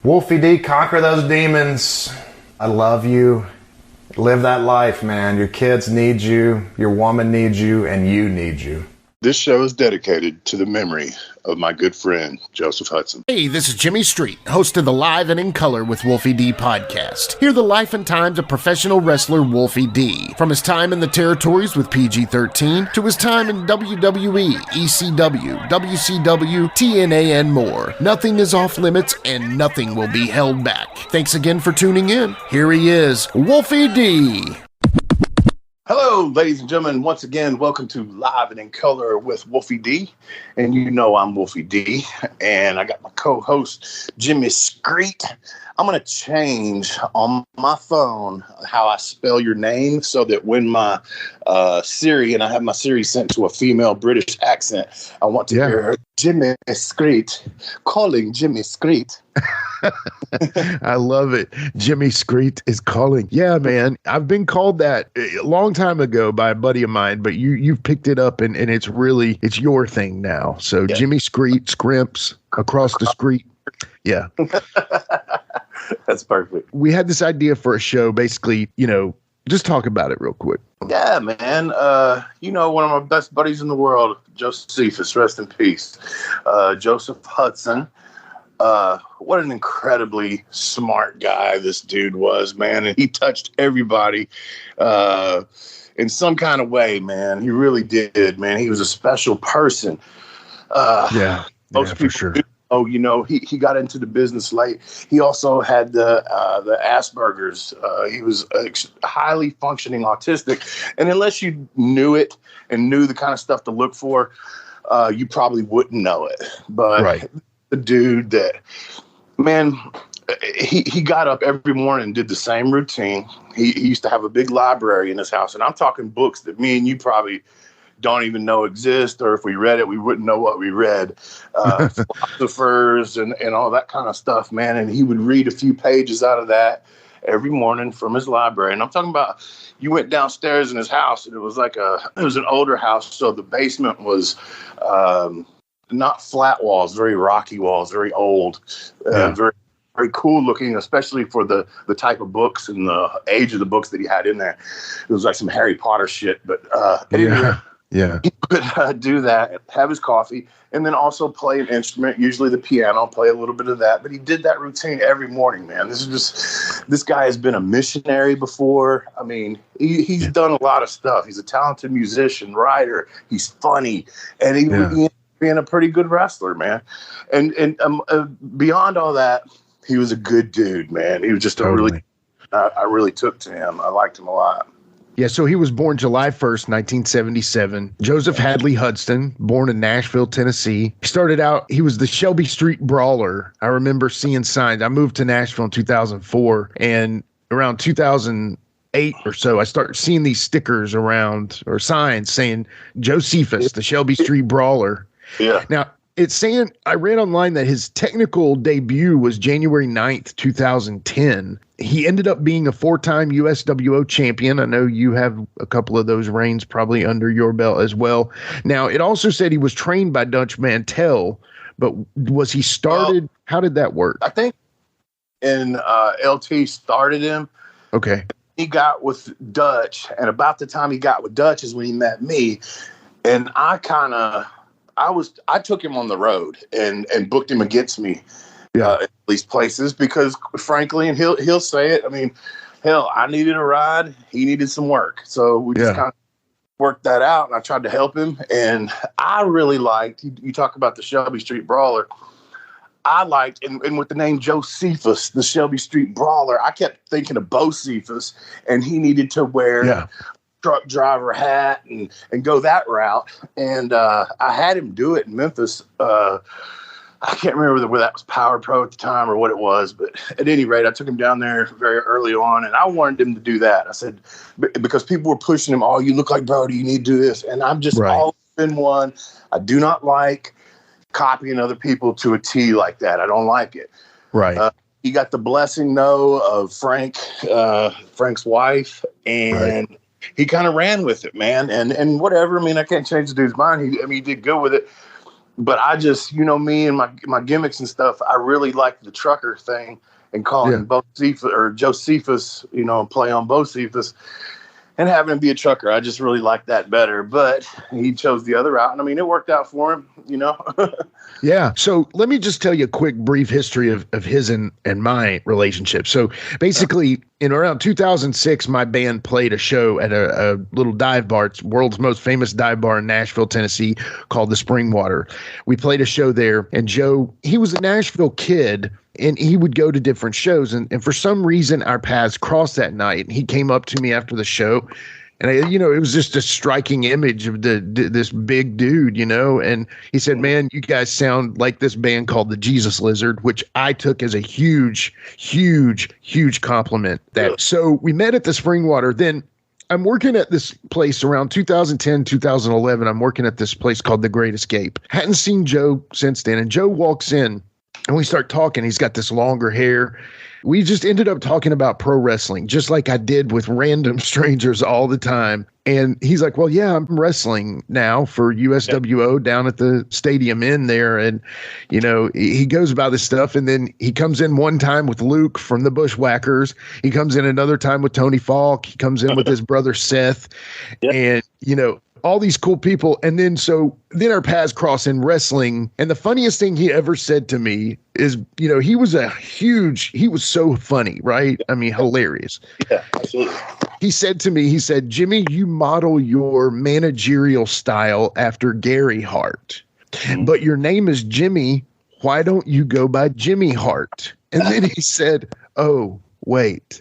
Wolfie D, conquer those demons. I love you. Live that life, man. Your kids need you, your woman needs you, and you need you. This show is dedicated to the memory of my good friend, Joseph Hudson. Hey, this is Jimmy Street, host of the Live and in Color with Wolfie D podcast. Hear the life and times of professional wrestler Wolfie D. From his time in the territories with PG-13 to his time in WWE, ECW, WCW, TNA, and more. Nothing is off limits and nothing will be held back. Thanks again for tuning in. Here he is, Wolfie D. Hello, ladies and gentlemen. Once again, welcome to Live and in Color with Wolfie D. And you know I'm Wolfie D. And I got my co-host, Jimmy Street. I'm going to change on my phone how I spell your name so that when my Siri, and I have my Siri sent to a female British accent, I want to hear Jimmy Street calling Jimmy Street. I love it. Jimmy Street is calling. Yeah, man. I've been called that a long time ago by a buddy of mine, but you've picked it up and it's your thing now. So yeah. Jimmy Street, Scrimps, across the street. Yeah. That's perfect. We had this idea for a show, basically, just talk about it real quick. Yeah, man. One of my best buddies in the world, Jocephus, rest in peace. Joseph Hudson. What an incredibly smart guy this dude was, man. And he touched everybody in some kind of way, man. He really did, man. He was a special person. Most people for sure. He got into the business late. He also had the Asperger's. He was highly functioning autistic. And unless you knew it and knew the kind of stuff to look for, you probably wouldn't know it. But the dude that, man, he got up every morning and did the same routine. He used to have a big library in his house. And I'm talking books that me and you probably don't even know exist, or if we read it, we wouldn't know what we read. Philosophers and all that kind of stuff, man. And he would read a few pages out of that every morning from his library. And I'm talking about, you went downstairs in his house, and it was an older house, so the basement was not flat walls, very rocky walls, very old, very very cool looking, especially for the type of books and the age of the books that he had in there. It was like some Harry Potter shit, but anyway. Yeah. He would do that, have his coffee, and then also play an instrument, usually the piano, play a little bit of that. But he did that routine every morning, man. This guy has been a missionary before. I mean, he's done a lot of stuff. He's a talented musician, writer. He's funny. And he being a pretty good wrestler, man. And beyond all that, he was a good dude, man. He was just I really took to him. I liked him a lot. Yeah, so he was born July 1st, 1977. Joseph Hadley Hudson, born in Nashville, Tennessee. He started out, he was the Shelby Street Brawler. I remember seeing signs. I moved to Nashville in 2004, and around 2008 or so, I started seeing these stickers around, or signs saying Jocephus, the Shelby Street Brawler. Yeah. Now, it's saying, I read online that his technical debut was January 9th, 2010. He ended up being a 4-time USWO champion. I know you have a couple of those reigns probably under your belt as well. Now, it also said he was trained by Dutch Mantel, but was he started? How did that work? I think LT started him. Okay. He got with Dutch, and about the time he got with Dutch is when he met me. And I took him on the road and booked him against me. At these places, because frankly, and he'll say it. I mean, hell, I needed a ride. He needed some work. So we just kind of worked that out, and I tried to help him. And I really liked, you talk about the Shelby Street Brawler. I liked, and with the name Jocephus, the Shelby Street Brawler, I kept thinking of Bocephus, and he needed to wear truck driver hat and go that route. And I had him do it in Memphis. I can't remember whether that was Power Pro at the time or what it was, but at any rate, I took him down there very early on, and I wanted him to do that. I said, because people were pushing him, oh, you look like Brody, you need to do this. And I'm just always been one. I do not like copying other people to a T like that. I don't like it. Right. He got the blessing, though, of Frank's wife, and he kind of ran with it, man. And whatever. I mean, I can't change the dude's mind. He did good with it. but I just, me and my gimmicks and stuff, I really like the trucker thing and calling Jocephus or Jocephus, play on Jocephus and having him be a trucker. I just really like that better, but he chose the other route. And I mean, it worked out for him, Yeah. So let me just tell you a quick brief history of his and my relationship. So basically in around 2006, my band played a show at a little dive bar. It's world's most famous dive bar in Nashville, Tennessee, called the Springwater. We played a show there, and Joe, he was a Nashville kid, and he would go to different shows. And for some reason, our paths crossed that night. And he came up to me after the show, and it was just a striking image of this big dude, and he said, "Man, you guys sound like this band called the Jesus Lizard," which I took as a huge, huge, huge compliment. So we met at the Springwater. Then I'm working at this place around 2010, 2011. I'm working at this place called The Great Escape. Hadn't seen Joe since then. And Joe walks in and we start talking. He's got this longer hair. We just ended up talking about pro wrestling, just like I did with random strangers all the time. And he's like, "Well, yeah, I'm wrestling now for USWO down at the Stadium Inn there." And, he goes about this stuff. And then he comes in one time with Luke from the Bushwhackers. He comes in another time with Tony Falk. He comes in with his brother Seth. And, all these cool people. And then our paths cross in wrestling. And the funniest thing he ever said to me is, he was so funny, right? I mean, hilarious. Yeah, absolutely. He said to me, "Jimmy, you model your managerial style after Gary Hart, but your name is Jimmy. Why don't you go by Jimmy Hart?" And then he said, "Oh, wait."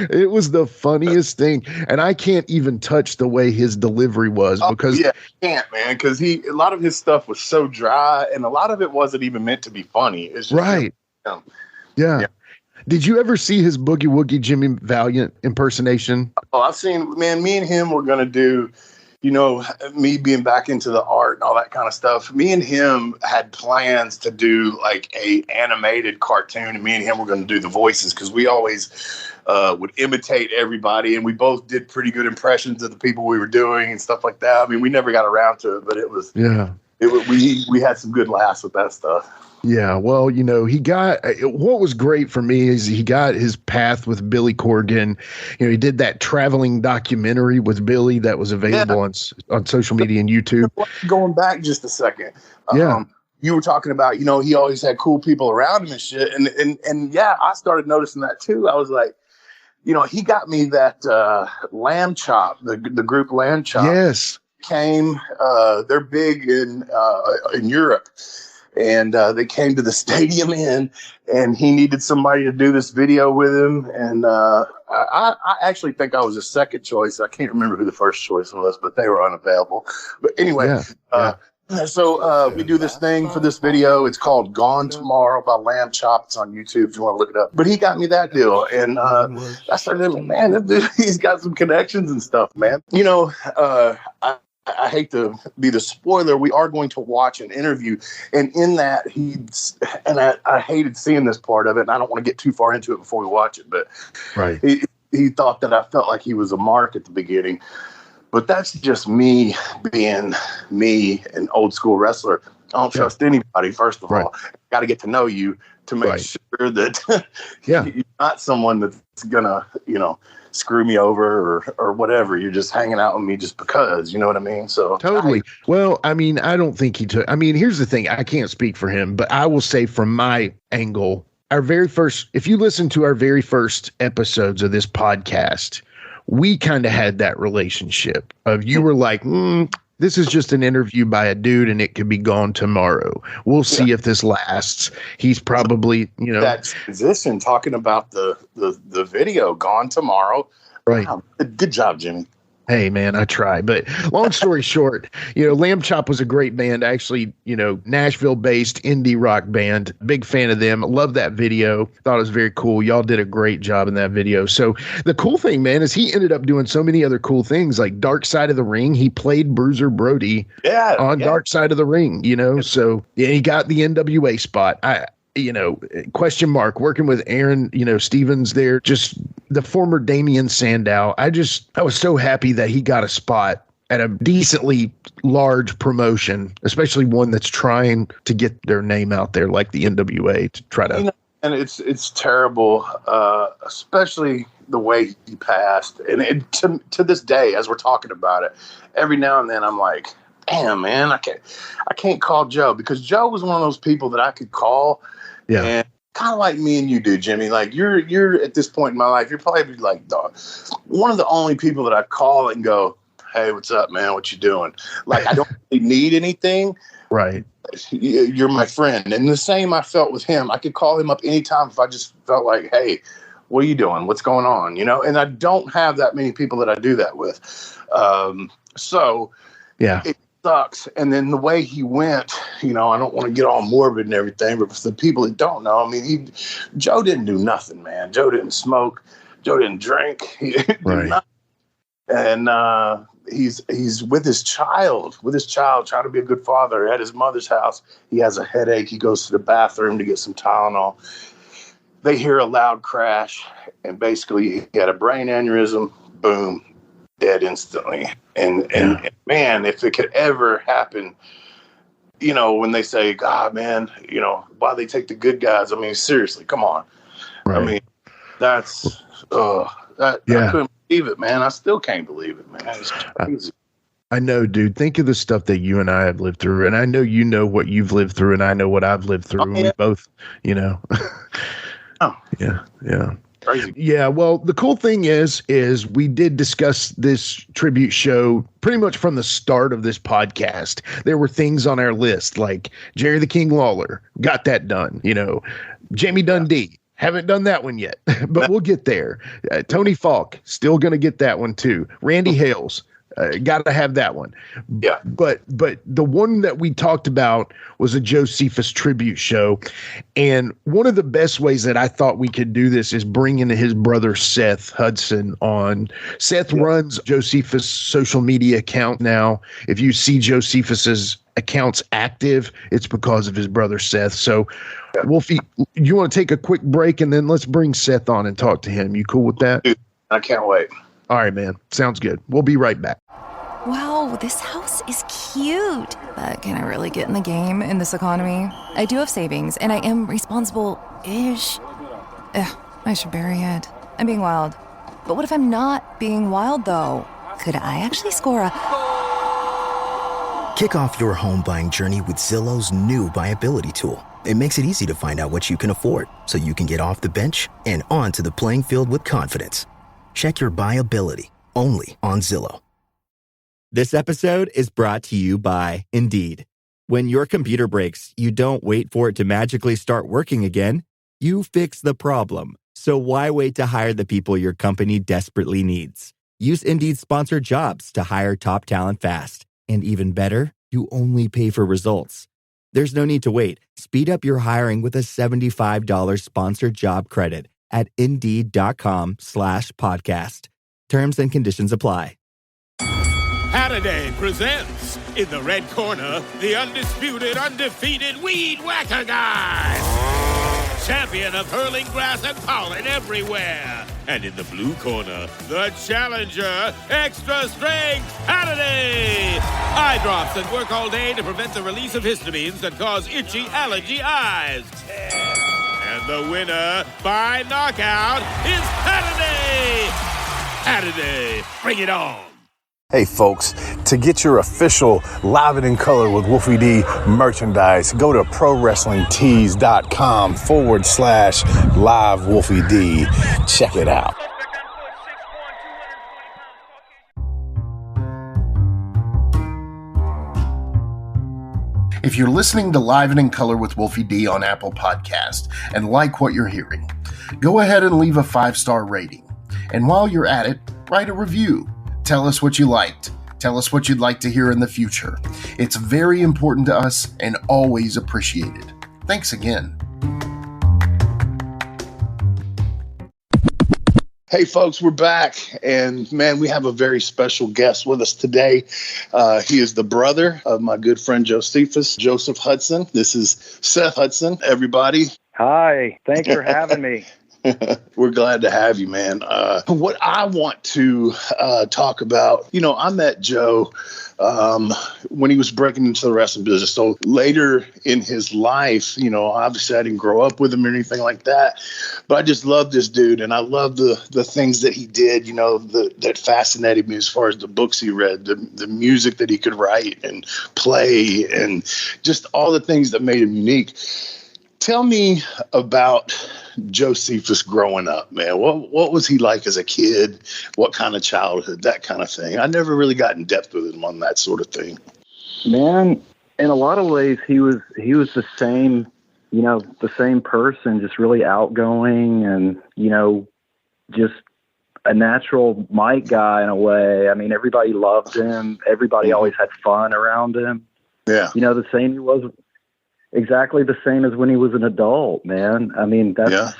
It was the funniest thing. And I can't even touch the way his delivery was because you can't, man, because a lot of his stuff was so dry and a lot of it wasn't even meant to be funny. It's just, right. Yeah. Did you ever see his Boogie Woogie Jimmy Valiant impersonation? Oh, I've seen, man, me and him were going to do, me being back into the art and all that kind of stuff. Me and him had plans to do like a animated cartoon, and me and him were going to do the voices because we always would imitate everybody, and we both did pretty good impressions of the people we were doing and stuff like that. I mean, we never got around to it, but it was we had some good laughs with that stuff. Yeah, well, what was great for me is he got his path with Billy Corgan. He did that traveling documentary with Billy that was available on social media and YouTube. Going back just a second. Yeah. You were talking about, he always had cool people around him and shit. And yeah, I started noticing that too. I was like, he got me that Lamb Chop, the group Lamb Chop. Yes. Came, they're big in Europe. And they came to the Stadium Inn, and he needed somebody to do this video with him. And I actually think I was a second choice. I can't remember who the first choice was, but they were unavailable. But anyway, so we do this thing for this video. It's called Gone Tomorrow by Lamb Chop. It's on YouTube if you want to look it up. But he got me that deal. And I started thinking, man, this dude, he's got some connections and stuff, man. I hate to be the spoiler. We are going to watch an interview, and in that I hated seeing this part of it, and I don't want to get too far into it before we watch it. But he thought that I felt like he was a mark at the beginning, but that's just me being me, an old school wrestler. I don't trust anybody. First of all, got to get to know you to make sure that you're not someone that's gonna, screw me over or whatever. You're just hanging out with me just because, you know what I mean? So totally. Well, I mean, I don't think he took, here's the thing. I can't speak for him, but I will say from my angle, if you listen to our very first episodes of this podcast, we kind of had that relationship of you were like, this is just an interview by a dude and it could be gone tomorrow. We'll see if this lasts. He's probably, that transition talking about the video Gone Tomorrow. Right. Wow, good job, Jimmy. Hey, man, I try. But long story short, Lamb Chop was a great band, actually, Nashville-based indie rock band. Big fan of them. Love that video. Thought it was very cool. Y'all did a great job in that video. So the cool thing, man, is he ended up doing so many other cool things, like Dark Side of the Ring. He played Bruiser Brody on Dark Side of the Ring, So he got the NWA spot. Question mark, working with Aaron, Stevens there, just the former Damian Sandow. I was so happy that he got a spot at a decently large promotion, especially one that's trying to get their name out there like the NWA to try to. And it's terrible, especially the way he passed. And to this day, as we're talking about it, every now and then I'm like, damn, man, I can't call Joe, because Joe was one of those people that I could call. Yeah. And kind of like me and you do, Jimmy. Like you're at this point in my life, you're probably like one of the only people that I call and go, hey, what's up, man? What you doing? Like, I don't really need anything. Right. You're my friend. And the same I felt with him. I could call him up anytime if I just felt like, hey, what are you doing? What's going on? You know, and I don't have that many people that I do that with. So yeah, it sucks. And then the way he went, you know, I don't want to get all morbid and everything, but for the people that don't know, I mean, Joe didn't do nothing, man. Joe didn't smoke. Joe didn't drink. He didn't do nothing. And he's with his child, trying to be a good father at his mother's house. He has a headache. He goes to the bathroom to get some Tylenol. They hear a loud crash, and basically he had a brain aneurysm. Boom, dead instantly. And man, if it could ever happen, you know, when they say, God, man, you know, why they take the good guys? I mean, seriously, come on. Right. I mean, that's I couldn't believe it, man. I still can't believe it, man. It's crazy. I know, dude. Think of the stuff that you and I have lived through, and I know you know what you've lived through, and I know what I've lived through. Oh, yeah. And we both, you know. Oh. Yeah. Crazy. Yeah, well, the cool thing is we did discuss this tribute show pretty much from the start of this podcast. There were things on our list like Jerry the King Lawler, got that done. You know, Jamie Dundee, haven't done that one yet, but we'll get there. Tony Falk, still going to get that one too. Randy Hales, got to have that one. Yeah. But the one that we talked about was a Jocephus tribute show. And one of the best ways that I thought we could do this is bring in his brother, Seth Hudson, on. Seth runs Jocephus' social media account now. If you see Jocephus's accounts active, it's because of his brother, Seth. So Wolfie, you want to take a quick break and then let's bring Seth on and talk to him. You cool with that? Dude, I can't wait. All right, man. Sounds good. We'll be right back. Wow, this house is cute. But can I really get in the game in this economy? I do have savings, and I am responsible-ish. I should bury it. I'm being wild. But what if I'm not being wild, though? Could I actually score a... Kick off your home buying journey with Zillow's new BuyAbility tool. It makes it easy to find out what you can afford, so you can get off the bench and onto the playing field with confidence. Check your BuyAbility, only on Zillow. This episode is brought to you by Indeed. When your computer breaks, you don't wait for it to magically start working again. You fix the problem. So why wait to hire the people your company desperately needs? Use Indeed's sponsored jobs to hire top talent fast. And even better, you only pay for results. There's no need to wait. Speed up your hiring with a $75 sponsored job credit at Indeed.com/podcast. Terms and conditions apply. Halliday presents, in the red corner, the undisputed, undefeated Weed Whacker Guy. Champion of hurling grass and pollen everywhere. And in the blue corner, the challenger, extra strength Halliday. Eye drops that work all day to prevent the release of histamines that cause itchy allergy eyes. And the winner by knockout is Halliday. Halliday, bring it on. Hey folks, to get your official Live It in Color with Wolfie D merchandise, go to prowrestlingtees.com/live Wolfie D. Check it out. If you're listening to Live and in Color with Wolfie D on Apple Podcast and like what you're hearing, go ahead and leave a 5-star rating. And while you're at it, write a review. Tell us what you liked. Tell us what you'd like to hear in the future. It's very important to us and always appreciated. Thanks again. Hey folks, we're back, and man, we have a very special guest with us today. He is the brother of my good friend Jocephus, Joseph Hudson. This is Seth Hudson, everybody. Hi, thanks for having me. We're glad to have you, man. What I want to talk about, I met Joe when he was breaking into the wrestling business. So later in his life, obviously I didn't grow up with him or anything like that, but I just love this dude, and I love the things that he did, that fascinated me as far as the books he read, the music that he could write and play, and just all the things that made him unique. Tell me about Jocephus growing up, man. What was he like as a kid? What kind of childhood? That kind of thing. I never really got in depth with him on that sort of thing. Man, in a lot of ways, he was the same, the same person, just really outgoing and, just a natural mic guy in a way. I mean, everybody loved him. Everybody always had fun around him. Yeah. The same he was. Exactly the same as when he was an adult, man. I mean, that's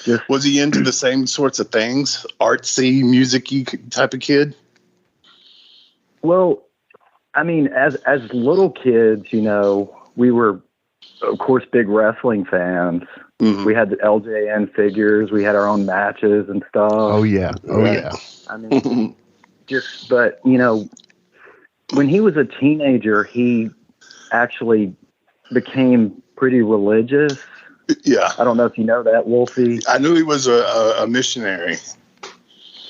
just... Was he into the same sorts of things? Artsy, music-y type of kid? Well, I mean, as little kids, we were, of course, big wrestling fans. Mm-hmm. We had the LJN figures. We had our own matches and stuff. Oh, yeah. Yeah. I mean, but, when he was a teenager, he actually became pretty religious. Yeah. I don't know if you know that, Wolfie. I knew he was a missionary.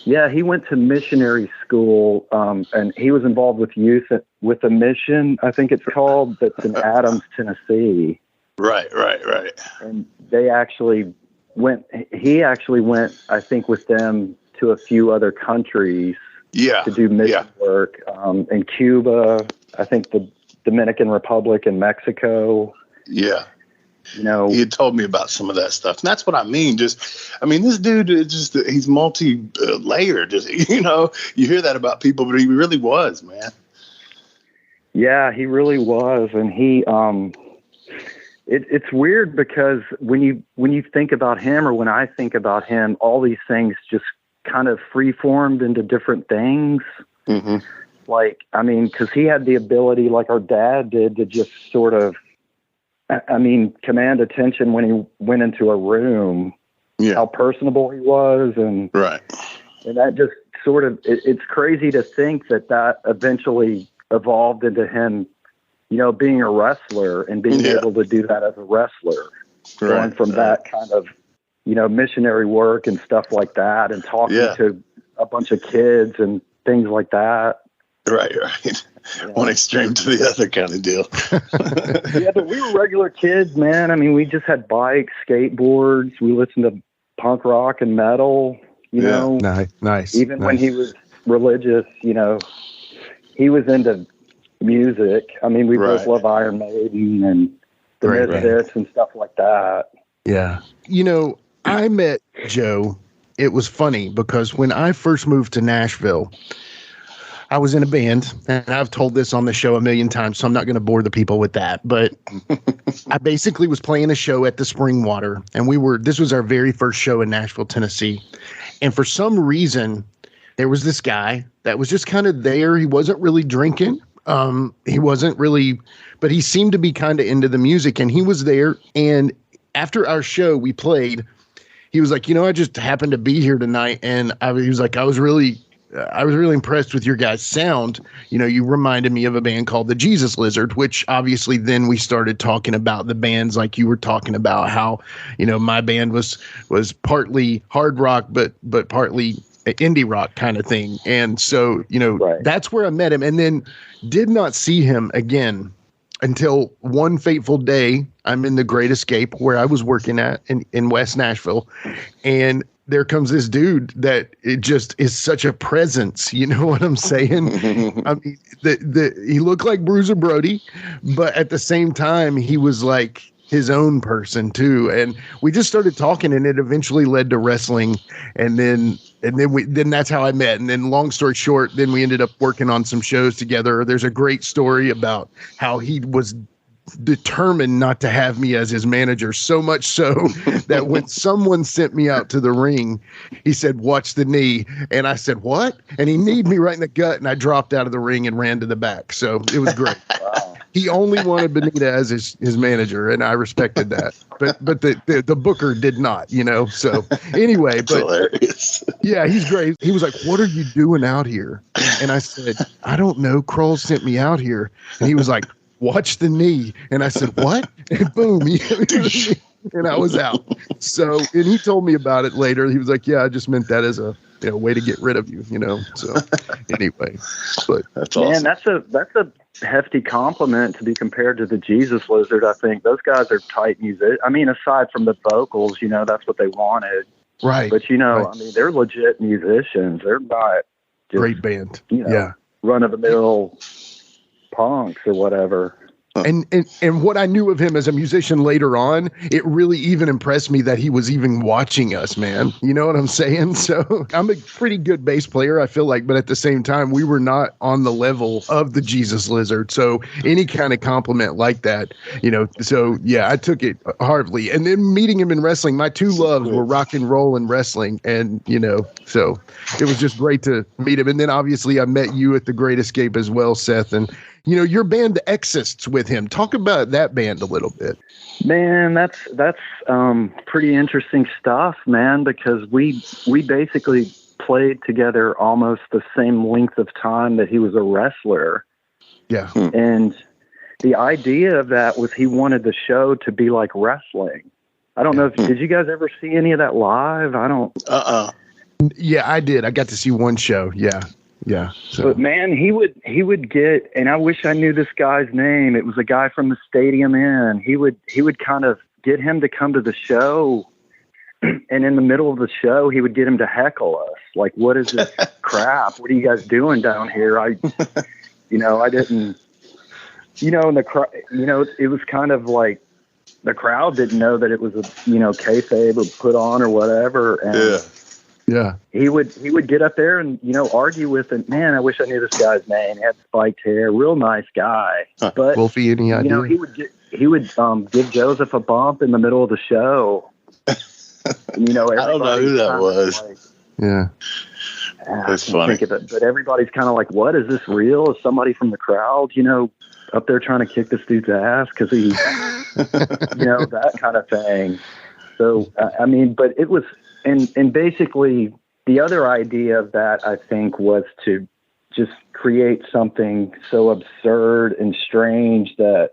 Yeah, he went to missionary school, and he was involved with youth with a mission, I think it's called, that's in Adams, Tennessee. Right. And he actually went, I think, with them to a few other countries to do mission work. In Cuba, I think the Dominican Republic and Mexico. Yeah. He had told me about some of that stuff. And that's what I mean. This dude is he's multi-layered. You hear that about people, but he really was, man. Yeah, he really was. And he, it's weird because when you think about him, or when I think about him, all these things just kind of free-formed into different things. Mm-hmm. Because he had the ability, like our dad did, to just sort of, command attention when he went into a room. Yeah. How personable he was, and that just sort of, it's crazy to think that eventually evolved into him, being a wrestler and being able to do that as a wrestler, going from that kind of, missionary work and stuff like that, and talking to a bunch of kids and things like that. Right. Yeah. One extreme to the other kind of deal. Yeah, but we were regular kids, man. I mean, we just had bikes, skateboards. We listened to punk rock and metal, you know. Nice. Even when he was religious, he was into music. I mean, we both love Iron Maiden and the Misfits and stuff like that. Yeah. I met Joe. It was funny because when I first moved to Nashville, I was in a band, and I've told this on the show a million times, so I'm not going to bore the people with that. But I basically was playing a show at the Springwater, and this was our very first show in Nashville, Tennessee. And for some reason, there was this guy that was just kind of there. He wasn't really drinking. He wasn't really, but he seemed to be kind of into the music, and he was there. And after our show, we played. He was like, I just happened to be here tonight, and he was like, I was really impressed with your guys' sound. You reminded me of a band called the Jesus Lizard, which obviously then we started talking about the bands, like you were talking about how, my band was partly hard rock, but partly indie rock kind of thing. And so, that's where I met him, and then did not see him again until one fateful day. I'm in the Great Escape where I was working at in West Nashville, and there comes this dude that it just is such a presence. You know what I'm saying? I mean, he looked like Bruiser Brody, but at the same time, he was like his own person too. And we just started talking, and it eventually led to wrestling. And then that's how I met. And then long story short, then we ended up working on some shows together. There's a great story about how he was determined not to have me as his manager, so much so that when someone sent me out to the ring, he said, "Watch the knee." And I said, "What?" And he kneed me right in the gut, and I dropped out of the ring and ran to the back. So it was great. He only wanted Bonita as his manager, and I respected that. But the booker did not, So anyway, but hilarious. Yeah, he's great. He was like, "What are you doing out here?" And I said, "I don't know. Kroll sent me out here." And he was like, "Watch the knee." And I said, "What?" And boom, and I was out. So, and he told me about it later. He was like, "Yeah, I just meant that as a way to get rid of you." So anyway, but that's awesome. Man, that's a hefty compliment to be compared to the Jesus Lizard. I think those guys are tight music. I mean, aside from the vocals, that's what they wanted. Right. But right. I mean, they're legit musicians. They're not just, great band. Run of the mill punks or whatever. And what I knew of him as a musician later on, it really even impressed me that he was even watching us, man. You know what I'm saying? So I'm a pretty good bass player, I feel like, but at the same time, we were not on the level of the Jesus Lizard. So any kind of compliment like that, so yeah, I took it hardly. And then meeting him in wrestling, my two loves were rock and roll and wrestling. And, so it was just great to meet him. And then obviously I met you at the Great Escape as well, Seth. And your band, The Exists, with him. Talk about that band a little bit. Man, that's pretty interesting stuff, man, because we basically played together almost the same length of time that he was a wrestler. Yeah. And the idea of that was he wanted the show to be like wrestling. I don't know did you guys ever see any of that live? I don't. Yeah, I did. I got to see one show. Yeah. Yeah. So. But man, he would get, and I wish I knew this guy's name. It was a guy from the Stadium Inn. He would kind of get him to come to the show, and in the middle of the show, he would get him to heckle us. Like, what is this crap? What are you guys doing down here? I didn't, and it was kind of like the crowd didn't know that it was a, kayfabe or put on or whatever. And yeah. He would get up there and, argue with him. Man, I wish I knew this guy's name. He had spiked hair, real nice guy. But Wolfie, any idea? He would give Joseph a bump in the middle of the show. And, I don't know who that was. Yeah. That's funny. But everybody's kind of like, what, is this real? Is somebody from the crowd, up there trying to kick this dude's ass? Cause he, that kind of thing. So, I mean, but it was, and basically the other idea of that, I think, was to just create something so absurd and strange that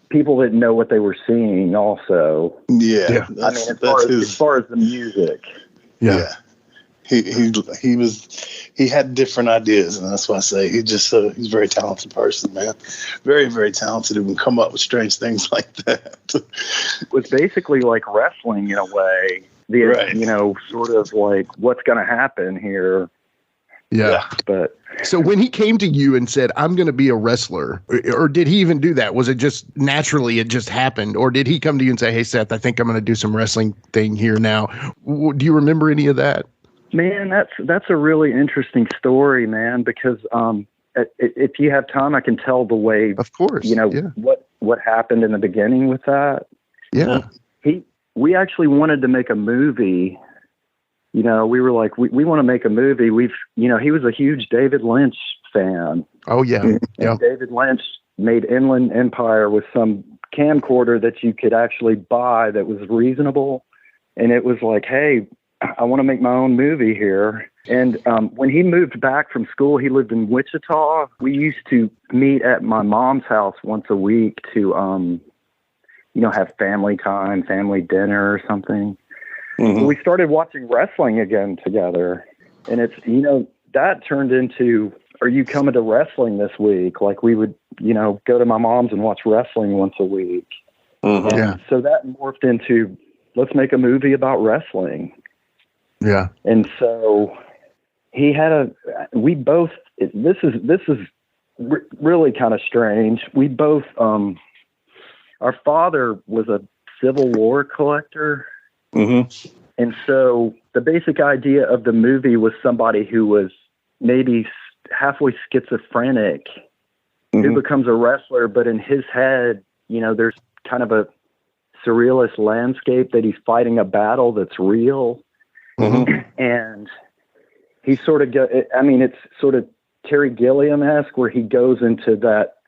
people didn't know what they were seeing also. Yeah. I mean, as far as the music. Yeah. He had different ideas, and that's why I say he's a very talented person, man. Very, very talented, and can come up with strange things like that. It was basically like wrestling in a way. Sort of like what's going to happen here. Yeah. But so when he came to you and said, "I'm going to be a wrestler," or did he even do that? Was it just naturally, it just happened? Or did he come to you and say, "Hey, Seth, I think I'm going to do some wrestling thing here now"? Do you remember any of that? Man, that's a really interesting story, man, because if you have time, I can tell the way, of course, what happened in the beginning with that. Yeah. We actually wanted to make a movie. We were like, we want to make a movie. He was a huge David Lynch fan. Oh yeah. And David Lynch made Inland Empire with some camcorder that you could actually buy that was reasonable. And it was like, hey, I want to make my own movie here. And when he moved back from school, he lived in Wichita. We used to meet at my mom's house once a week to, have family time, family dinner or something. Mm-hmm. So we started watching wrestling again together. And it's, that turned into, are you coming to wrestling this week? Like we would, go to my mom's and watch wrestling once a week. Mm-hmm. And so that morphed into, let's make a movie about wrestling. Yeah. And so he had this is really kind of strange. We both, our father was a Civil War collector. Mm-hmm. And so the basic idea of the movie was somebody who was maybe halfway schizophrenic, mm-hmm. who becomes a wrestler, but in his head, there's kind of a surrealist landscape that he's fighting a battle that's real. Mm-hmm. And he sort of it's sort of Terry Gilliam-esque, where he goes into that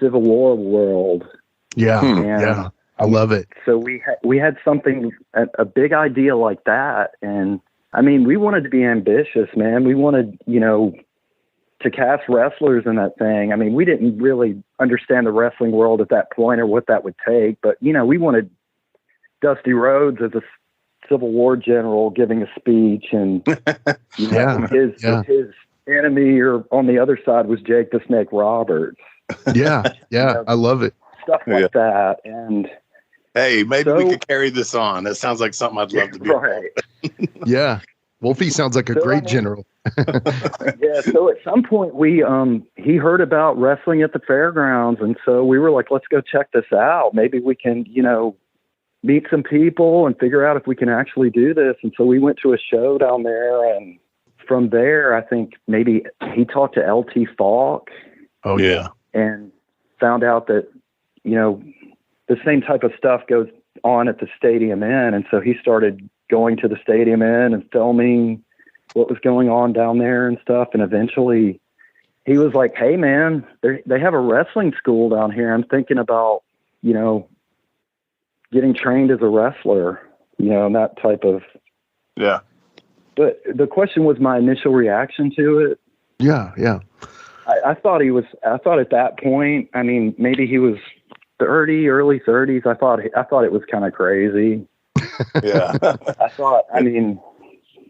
Civil War world. Yeah, And I love it. So we had something, a big idea like that. And I mean, we wanted to be ambitious, man. We wanted, to cast wrestlers in that thing. I mean, we didn't really understand the wrestling world at that point or what that would take, but we wanted Dusty Rhodes as a Civil War general giving a speech, and his enemy or on the other side was Jake the Snake Roberts. I love it. Stuff like that. And hey, maybe we could carry this on. That sounds like something I'd love to do. Right. Yeah. Wolfie sounds like a great general. Yeah. So at some point he heard about wrestling at the fairgrounds. And so we were like, let's go check this out. Maybe we can, meet some people and figure out if we can actually do this. And so we went to a show down there, and from there, I think maybe he talked to LT Falk. Oh yeah. And found out that, the same type of stuff goes on at the Stadium Inn. And so he started going to the Stadium Inn and filming what was going on down there and stuff. And eventually he was like, hey man, they have a wrestling school down here. I'm thinking about, getting trained as a wrestler, and that type of. Yeah. But the question was my initial reaction to it. Yeah. Yeah. I thought at that point, I mean, maybe he was early 30s. I thought it was kind of crazy. Yeah.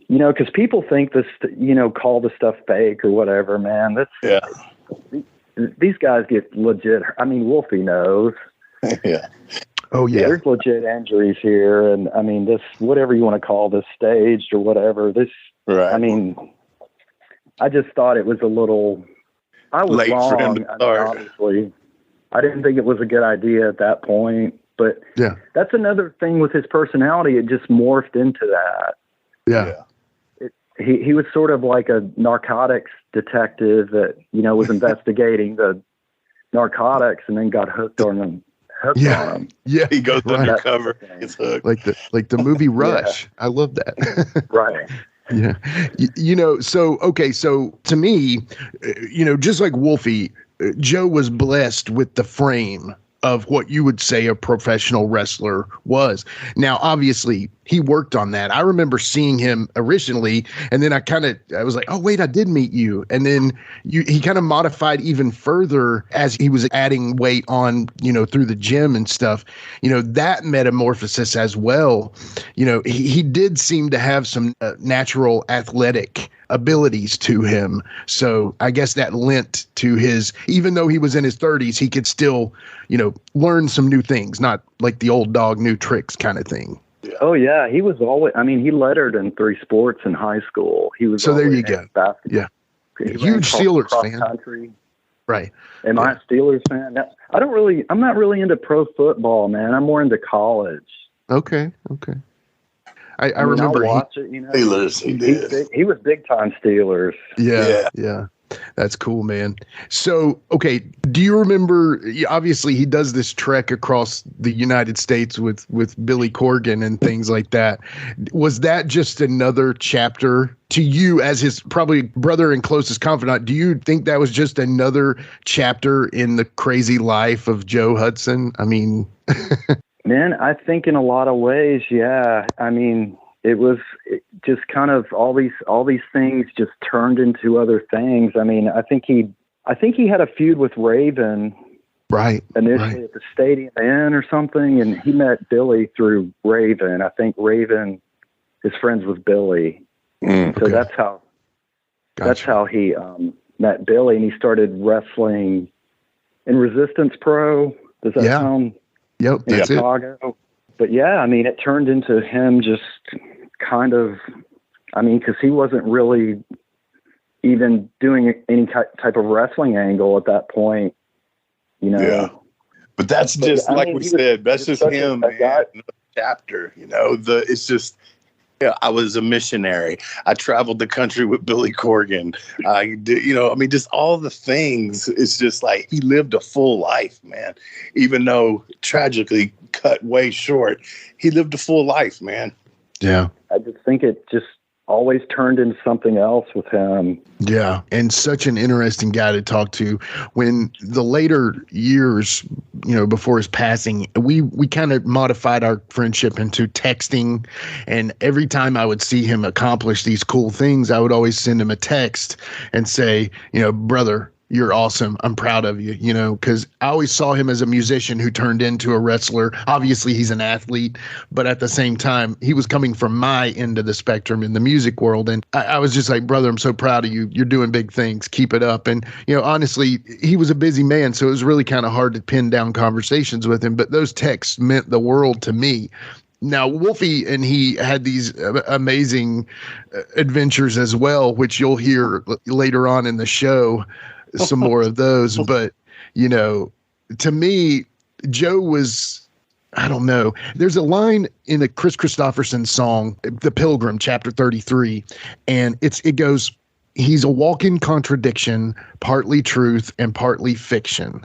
Because people think this, call the stuff fake or whatever, man. These guys get legit. I mean, Wolfie knows. Yeah. Oh yeah. There's legit injuries here. And I mean, this, whatever you want to call this, staged or whatever, this, right. I mean, I just thought it was a little, I was late wrong. for him to start. Obviously, I didn't think it was a good idea at that point, but that's another thing with his personality. It just morphed into that. Yeah. He was sort of like a narcotics detective that, was investigating the narcotics and then got hooked on them. Yeah. He goes undercover. Gets hooked. Like the movie Rush. Yeah. I love that. Right. Yeah. So to me, just like Wolfie, Joe was blessed with the frame of what you would say a professional wrestler was. Now, obviously, he worked on that. I remember seeing him originally, and then I was like, oh, wait, I did meet you. And then he kind of modified even further as he was adding weight on, through the gym and stuff. That metamorphosis as well, he did seem to have some natural athletic abilities to him. So I guess that lent to his, even though he was in his 30s, he could still, learn some new things, not like the old dog, new tricks kind of thing. Oh yeah. He was always, he lettered in 3 sports in high school. He was, so there you go. Basketball. Yeah. Huge Steelers fan. Country. Right. Am I a Steelers fan? I'm not really into pro football, man. I'm more into college. Okay. I remember I'll watch it, Steelers. He was big time Steelers. Yeah. That's cool, man. So, okay, do you remember? Obviously, he does this trek across the United States with Billy Corgan and things like that. Was that just another chapter to you as his probably brother and closest confidant? Do you think that was just another chapter in the crazy life of Joe Hudson? I mean, man, I think in a lot of ways, yeah. I mean, it was just kind of all these things just turned into other things. I mean, I think he had a feud with Raven, right? Initially at the Stadium Inn or something, and he met Billy through Raven. I think Raven, his friends with Billy, so that's how he met Billy, and he started wrestling in Resistance Pro. Does that sound? Yep, that's Chicago. It. But yeah, I mean, it turned into him just kind of, because he wasn't really even doing any type of wrestling angle at that point, Yeah. But that's just like we said, that's just him, man. Another chapter, it's just, I was a missionary. I traveled the country with Billy Corgan. I did, just all the things. It's just like he lived a full life, man. Even though tragically cut way short, he lived a full life, man. Yeah. I just think it just always turned into something else with him. Yeah, and such an interesting guy to talk to. When the later years, before his passing, we kind of modified our friendship into texting, and every time I would see him accomplish these cool things, I would always send him a text and say, brother, you're awesome. I'm proud of you, because I always saw him as a musician who turned into a wrestler. Obviously, he's an athlete, but at the same time, he was coming from my end of the spectrum in the music world. And I was just like, brother, I'm so proud of you. You're doing big things. Keep it up. And, honestly, he was a busy man, so it was really kind of hard to pin down conversations with him. But those texts meant the world to me. Now, Wolfie and he had these amazing adventures as well, which you'll hear later on in the show. Some more of those, but to me, Joe was, I don't know. There's a line in a Chris Christopherson song, The Pilgrim, chapter 33, and it goes, he's a walking contradiction, partly truth and partly fiction,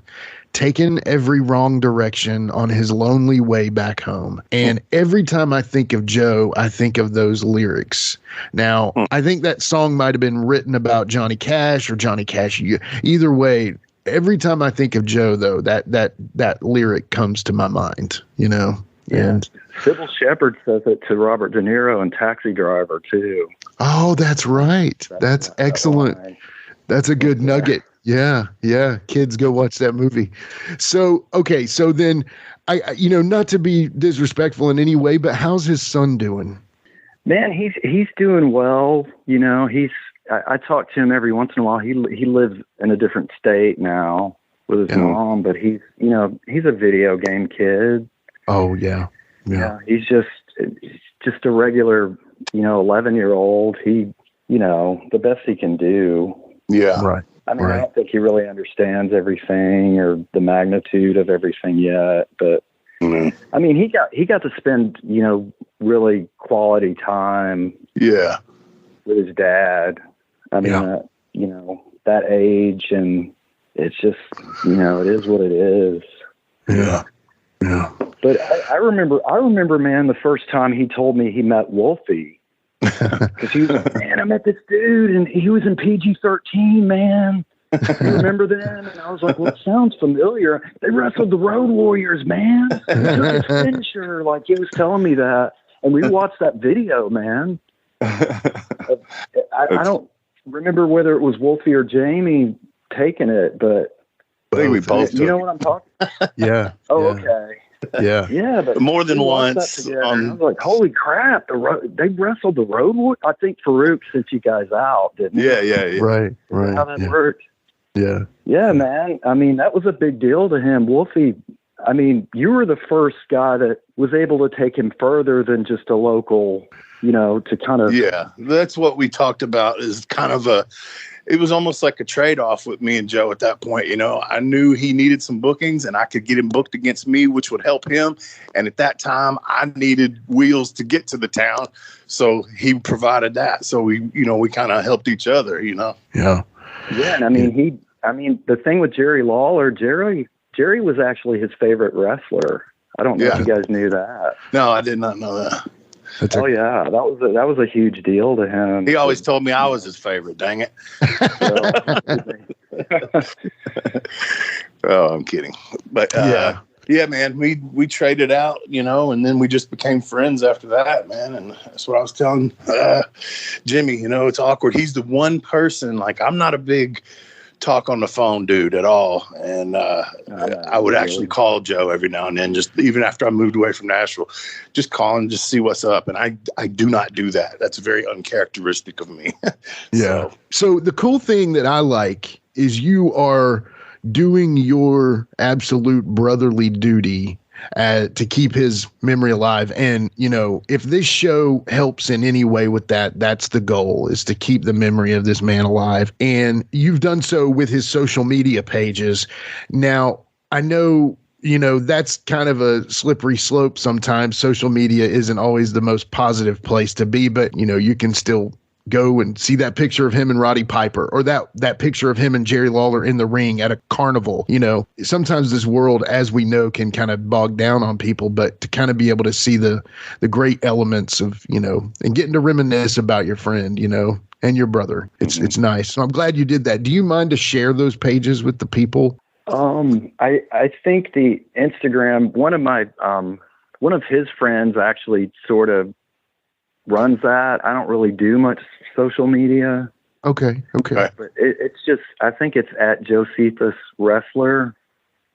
taken every wrong direction on his lonely way back home. And every time I think of Joe, I think of those lyrics. Now, I think that song might have been written about Johnny Cash or Johnny Cash. Either way, every time I think of Joe, though, that lyric comes to my mind, Yeah. And Sybil Shepherd says it to Robert De Niro in Taxi Driver, too. Oh, that's right. That's excellent. That's a good nugget. Yeah. Kids, go watch that movie. So, okay. So then I not to be disrespectful in any way, but how's his son doing? Man, he's doing well. I talk to him every once in a while. He lives in a different state now with his mom, but he's a video game kid. Oh yeah. He's just a regular, 11-year-old. He, the best he can do. Yeah. Right. I mean, I don't think he really understands everything or the magnitude of everything yet, but I mean, he got to spend, really quality time. Yeah. With his dad. I mean, that age, and it's just, it is what it is. Yeah. Yeah. But I remember, man, the first time he told me he met Wolfie. Because he was like, man, I met this dude, and he was in PG-13, man. You remember them? And I was like, well, it sounds familiar. They wrestled the Road Warriors, man. He took his finisher. Like, he was telling me that. And we watched that video, man. I don't remember whether it was Wolfie or Jamie taking it, but I think we both you know what I'm talking about? Yeah. Oh, yeah. okay. Yeah. Yeah, but more than we watched once. that together, and I was like, holy crap, they wrestled the Road Warriors. I think Farouk sent you guys out, didn't he? Yeah. Right. How that worked. Yeah. Yeah, man. I mean, that was a big deal to him. Wolfie, I mean, you were the first guy that was able to take him further than just a local, to kind of. Yeah, that's what we talked about, is kind of it was almost like a trade-off with me and Joe at that point. I knew he needed some bookings and I could get him booked against me, which would help him. And at that time I needed wheels to get to the town. So he provided that. So we kind of helped each other, Yeah. Yeah. And I mean, the thing with Jerry Lawler, Jerry was actually his favorite wrestler. I don't know if you guys knew that. No, I did not know that. Yeah, that was a huge deal to him. He always told me I was his favorite. Dang it! Oh, I'm kidding. But yeah, man, we traded out, and then we just became friends after that, man. And that's what I was telling Jimmy. It's awkward. He's the one person. Like, I'm not a big talk on the phone dude at all, and I would actually call Joe every now and then, just even after I moved away from Nashville, just call him, just see what's up. And I do not do that. That's very uncharacteristic of me. Yeah. So the cool thing that I like is you are doing your absolute brotherly duty to keep his memory alive. And, if this show helps in any way with that, that's the goal, is to keep the memory of this man alive. And you've done so with his social media pages. Now, I know, that's kind of a slippery slope sometimes. Social media isn't always the most positive place to be, but, you can still go and see that picture of him and Roddy Piper, or that picture of him and Jerry Lawler in the ring at a carnival. You know, sometimes this world, as we know, can kind of bog down on people, but to kind of be able to see the great elements of, you know, and getting to reminisce about your friend, you know, and your brother. It's nice. So I'm glad you did that. Do you mind to share those pages with the people? I think the Instagram, one of his friends actually sort of runs that. I don't really do much social media. Okay. But it's just, I think it's at Jocephus Wrestler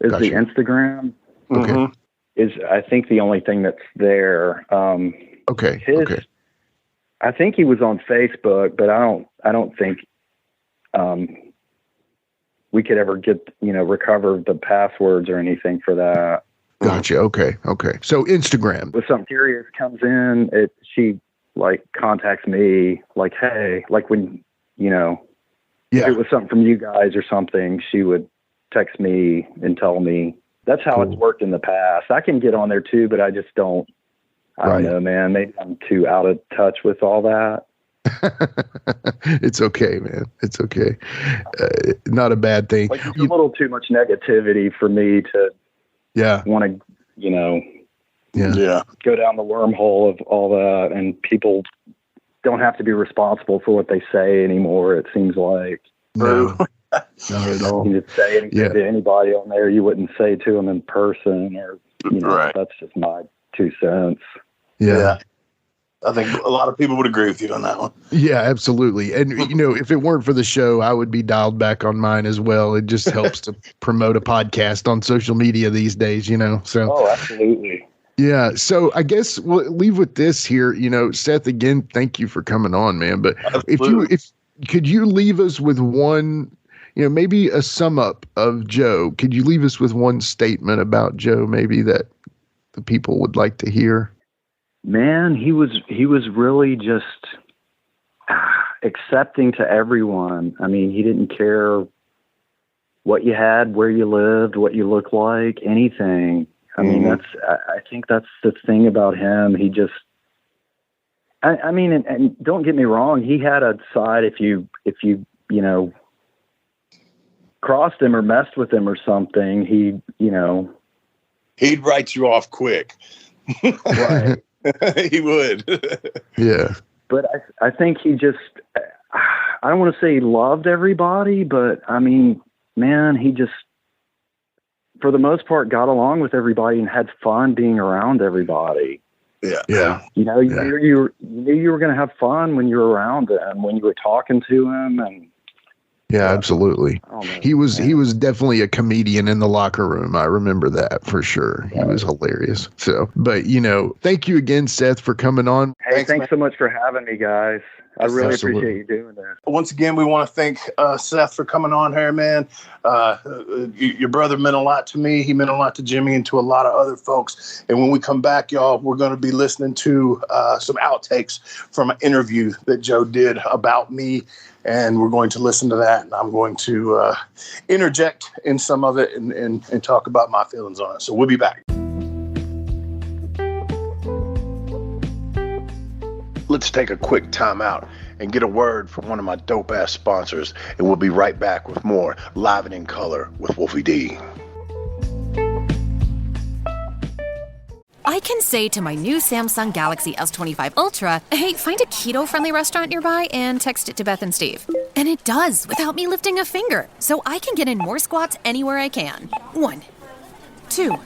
is the Instagram. Okay. Is I think the only thing that's there. Okay. I think he was on Facebook, but I don't think we could ever get, you know, recover the passwords or anything for that. Gotcha. Okay. So Instagram. If something serious comes in, she like contacts me, like, hey, like when, you know, if it was something from you guys or something, she would text me and tell me. That's how it's worked in the past. I can get on there too, but I just don't. I don't know, man. Maybe I'm too out of touch with all that. It's okay, man. It's okay. Not a bad thing. Like, it's a little too much negativity for me to want to, you know, go down the wormhole of all that. And people don't have to be responsible for what they say anymore, it seems like. No, not at all. You just say anything to anybody on there you wouldn't say to them in person, or, you know, that's just my 2 cents. Yeah. I think a lot of people would agree with you on that one. Yeah, absolutely. And, you know, if it weren't for the show, I would be dialed back on mine as well. It just helps to promote a podcast on social media these days, you know. So. Oh, absolutely. Yeah. So I guess we'll leave with this here. You know, Seth, again, thank you for coming on, man. But could you leave us with one, you know, maybe a sum up of Joe? Could you leave us with one statement about Joe, maybe that the people would like to hear? Man, he was really just accepting to everyone. I mean, he didn't care what you had, where you lived, what you looked like, anything. I mean, I think that's the thing about him. He just, I mean, and don't get me wrong, he had a side if you know, crossed him or messed with him or something, he'd write you off quick. Right. He would. Yeah. But I think he just, I don't want to say he loved everybody, but I mean, man, he just, for the most part, got along with everybody and had fun being around everybody. Yeah. You know, you knew you were going to have fun when you were around him, when you were talking to him, and yeah, absolutely. He was definitely a comedian in the locker room. I remember that for sure. He was hilarious. So, but you know, thank you again, Seth, for coming on. Hey, thanks so much for having me, guys. I really appreciate you doing that. Once again, we want to thank Seth for coming on here, man. Your brother meant a lot to me. He meant a lot to Jimmy and to a lot of other folks. And when we come back, y'all, we're going to be listening to some outtakes from an interview that Joe did about me. And we're going to listen to that. And I'm going to interject in some of it and talk about my feelings on it. So we'll be back. Let's take a quick time out and get a word from one of my dope-ass sponsors, and we'll be right back with more Live and in Color with Wolfie D. I can say to my new Samsung Galaxy S25 Ultra, hey, find a keto-friendly restaurant nearby and text it to Beth and Steve. And it does, without me lifting a finger. So I can get in more squats anywhere I can. 1, 2,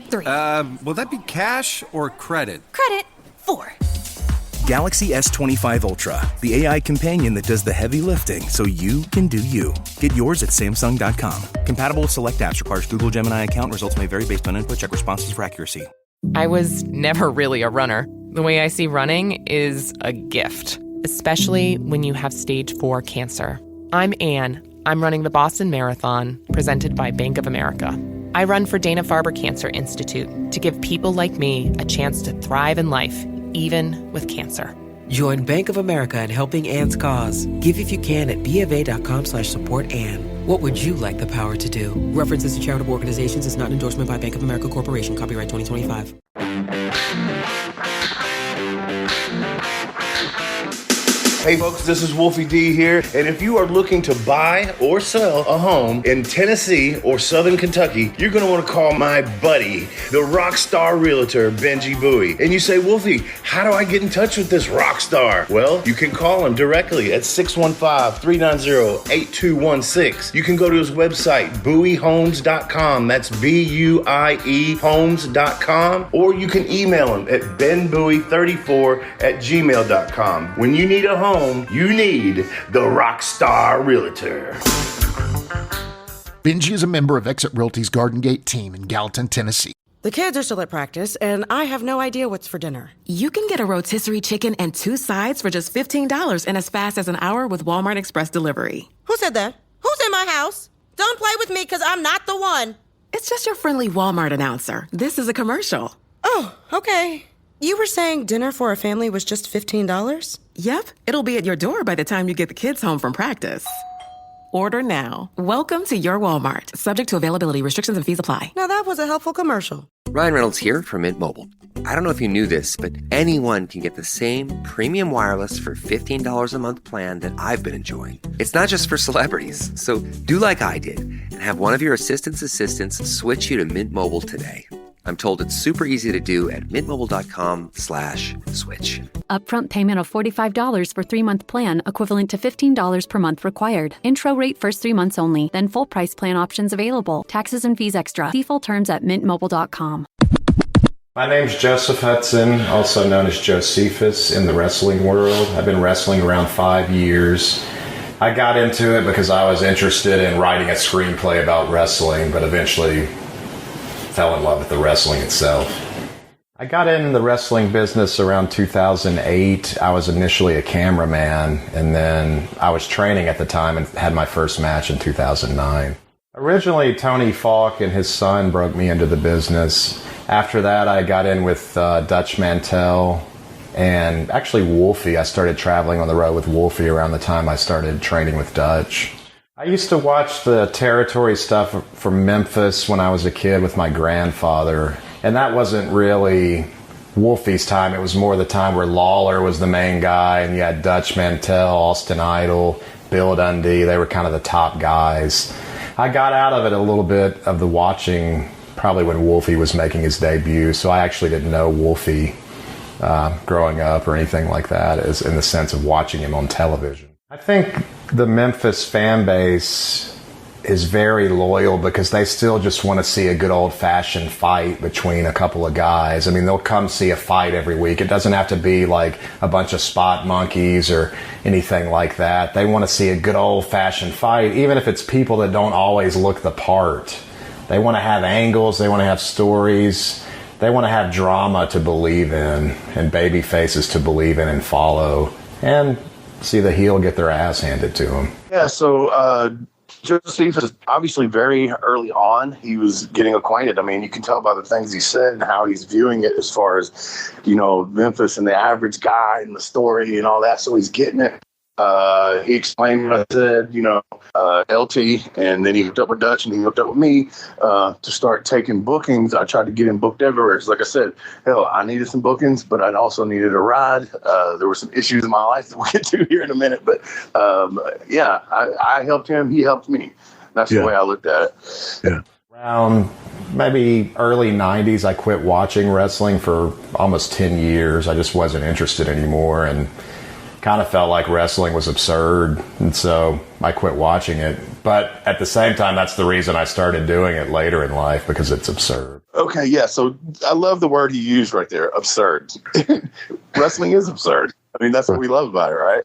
3. Will that be cash or credit? Credit. 4. Galaxy S25 Ultra, the AI companion that does the heavy lifting so you can do you. Get yours at Samsung.com. Compatible with select apps. Requires Google Gemini account. Results may vary based on input. Check responses for accuracy. I was never really a runner. The way I see running is a gift, especially when you have stage 4 cancer. I'm Anne. I'm running the Boston Marathon, presented by Bank of America. I run for Dana-Farber Cancer Institute to give people like me a chance to thrive in life, even with cancer. Join Bank of America in helping Anne's cause. Give if you can at BofA.com/supportAnne. What would you like the power to do? References to charitable organizations is not an endorsement by Bank of America Corporation. Copyright 2025. Hey folks, this is Wolfie D here, and if you are looking to buy or sell a home in Tennessee or Southern Kentucky, you're going to want to call my buddy, the rock star realtor, Benji Bowie. And you say, Wolfie, how do I get in touch with this rock star? Well, you can call him directly at 615-390-8216. You can go to his website, bowiehomes.com. That's B-U-I-E homes.com. Or you can email him at benbowie34@gmail.com. When you need a home, you need the Rockstar Realtor. Benji is a member of Exit Realty's Garden Gate team in Gallatin, Tennessee. The kids are still at practice, and I have no idea what's for dinner. You can get a rotisserie chicken and 2 sides for just $15 in as fast as an hour with Walmart Express Delivery. Who said that? Who's in my house? Don't play with me, because I'm not the one. It's just your friendly Walmart announcer. This is a commercial. Oh, okay. You were saying dinner for a family was just $15? Yep, it'll be at your door by the time you get the kids home from practice. Order now. Welcome to your Walmart. Subject to availability, restrictions and fees apply. Now that was a helpful commercial. Ryan Reynolds here from Mint Mobile. I don't know if you knew this, but anyone can get the same premium wireless for $15 a month plan that I've been enjoying. It's not just for celebrities. So do like I did and have one of your assistants switch you to Mint Mobile today. I'm told it's super easy to do at mintmobile.com/switch. Upfront payment of $45 for 3-month plan, equivalent to $15 per month required. Intro rate first 3 months only, then full price plan options available. Taxes and fees extra. See full terms at mintmobile.com. My name's Joseph Hudson, also known as Jocephus in the wrestling world. I've been wrestling around 5 years. I got into it because I was interested in writing a screenplay about wrestling, but eventually fell in love with the wrestling itself. I got in the wrestling business around 2008. I was initially a cameraman, and then I was training at the time and had my first match in 2009. Originally, Tony Falk and his son broke me into the business. After that, I got in with Dutch Mantell and actually Wolfie. I started traveling on the road with Wolfie around the time I started training with Dutch. I used to watch the territory stuff from Memphis when I was a kid with my grandfather, and that wasn't really Wolfie's time. It was more the time where Lawler was the main guy, and you had Dutch Mantell, Austin Idol, Bill Dundee. They were kind of the top guys. I got out of it a little bit of the watching probably when Wolfie was making his debut, so I actually didn't know Wolfie growing up or anything like that, as in the sense of watching him on television. I think the Memphis fan base is very loyal because they still just want to see a good old-fashioned fight between a couple of guys. I mean, they'll come see a fight every week. It doesn't have to be like a bunch of spot monkeys or anything like that. They want to see a good old-fashioned fight, even if it's people that don't always look the part. They want to have angles. They want to have stories. They want to have drama to believe in and baby faces to believe in and follow, and see the heel get their ass handed to them. Yeah, so Joseph is obviously very early on. He was getting acquainted. I mean, you can tell by the things he said and how he's viewing it as far as, you know, Memphis and the average guy and the story and all that. So he's getting it. He explained what I said, you know, LT, and then he hooked up with Dutch and he hooked up with me to start taking bookings. I tried to get him booked everywhere. It's like I said, hell, I needed some bookings, but I also needed a ride. There were some issues in my life that we'll get to here in a minute. But yeah, I helped him. He helped me. That's the way I looked at it. Yeah. Around maybe early 90s, I quit watching wrestling for almost 10 years. I just wasn't interested anymore and kind of felt like wrestling was absurd, and so I quit watching it. But at the same time, that's the reason I started doing it later in life, because it's absurd. Okay, yeah, so I love the word he used right there, absurd. Wrestling is absurd. I mean, that's what we love about it, right?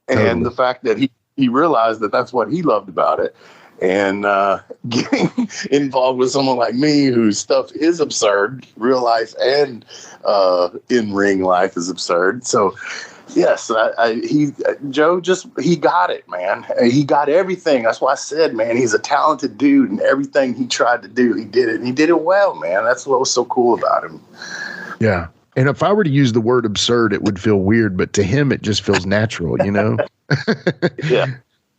And the fact that he realized that that's what he loved about it. And getting involved with someone like me whose stuff is absurd, real life and in-ring life is absurd. So yes, Joe he got it, man. He got everything. That's why I said, man, he's a talented dude, and everything he tried to do, he did it. And he did it well, man. That's what was so cool about him. Yeah. And if I were to use the word absurd, it would feel weird, but to him, it just feels natural, you know? Yeah.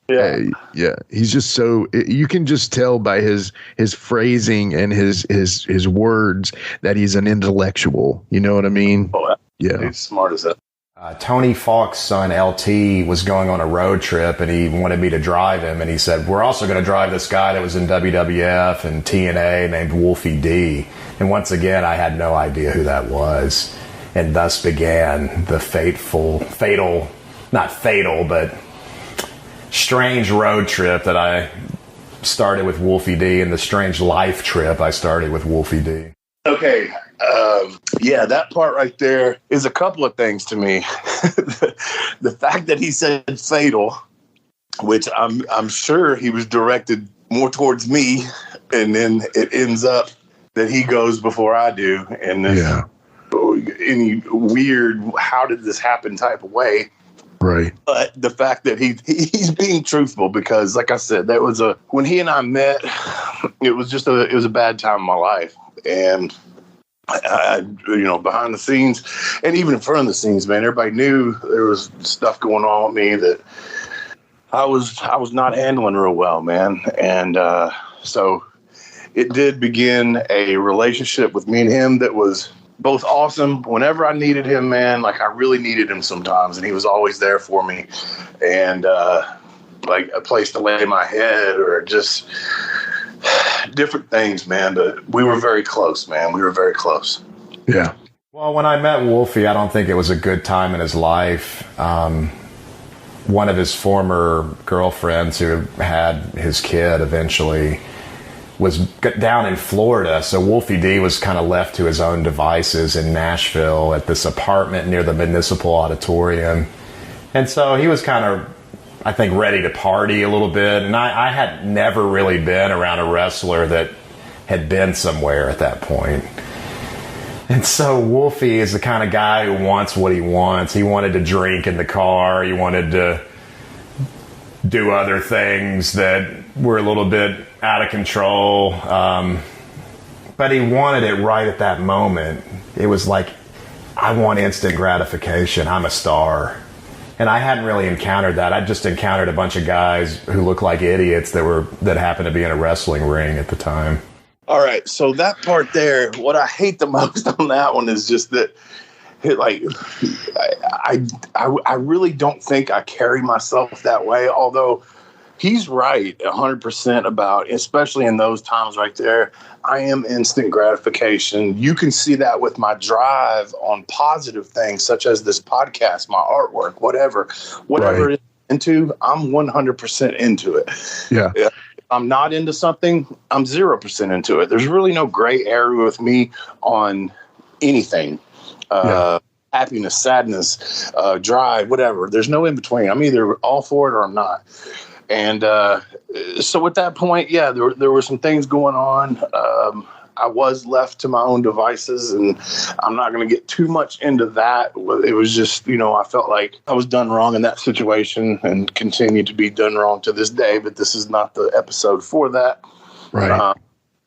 Yeah. Yeah. He's just so, you can just tell by his phrasing and his words that he's an intellectual. You know what I mean? Oh, yeah. He's smart as that. Tony Falk's son, LT, was going on a road trip, and he wanted me to drive him. And he said, we're also going to drive this guy that was in WWF and TNA named Wolfie D. And once again, I had no idea who that was. And thus began the but strange road trip that I started with Wolfie D, and the strange life trip I started with Wolfie D. Okay. Yeah, that part right there is a couple of things to me. The fact that he said fatal, which I'm sure he was directed more towards me, and then it ends up that he goes before I do, and this any weird how did this happen type of way. Right. But the fact that he's being truthful, because like I said, that was when he and I met, it was a bad time in my life. And I behind the scenes and even in front of the scenes, man, everybody knew there was stuff going on with me that I was not handling real well, man. And so it did begin a relationship with me and him that was both awesome. Whenever I needed him, man, like I really needed him sometimes, and he was always there for me. And like a place to lay my head or just different things, man. But we were very close, man. We were very close. Yeah. Well, when I met Wolfie, I don't think it was a good time in his life. One of his former girlfriends who had his kid eventually was down in Florida. So Wolfie D was kind of left to his own devices in Nashville at this apartment near the Municipal Auditorium. And so he was kind of, I think, ready to party a little bit. And I had never really been around a wrestler that had been somewhere at that point. And so Wolfie is the kind of guy who wants what he wants. He wanted to drink in the car. He wanted to do other things that were a little bit out of control. But he wanted it right at that moment. It was like, I want instant gratification. I'm a star. And I hadn't really encountered that. I just encountered a bunch of guys who looked like idiots that happened to be in a wrestling ring at the time. All right. So that part there, what I hate the most on that one is just that, like, I really don't think I carry myself that way, although he's right 100% about, especially in those times right there, I am instant gratification. You can see that with my drive on positive things such as this podcast, my artwork, whatever right. It's into, I'm 100% into it. Yeah. If I'm not into something, I'm 0% into it. There's really no gray area with me on anything. Happiness, sadness, drive, whatever. There's no in between. I'm either all for it or I'm not. And so at that point, yeah, there were some things going on. I was left to my own devices, and I'm not going to get too much into that. It was just, I felt like I was done wrong in that situation and continue to be done wrong to this day, but this is not the episode for that. Right.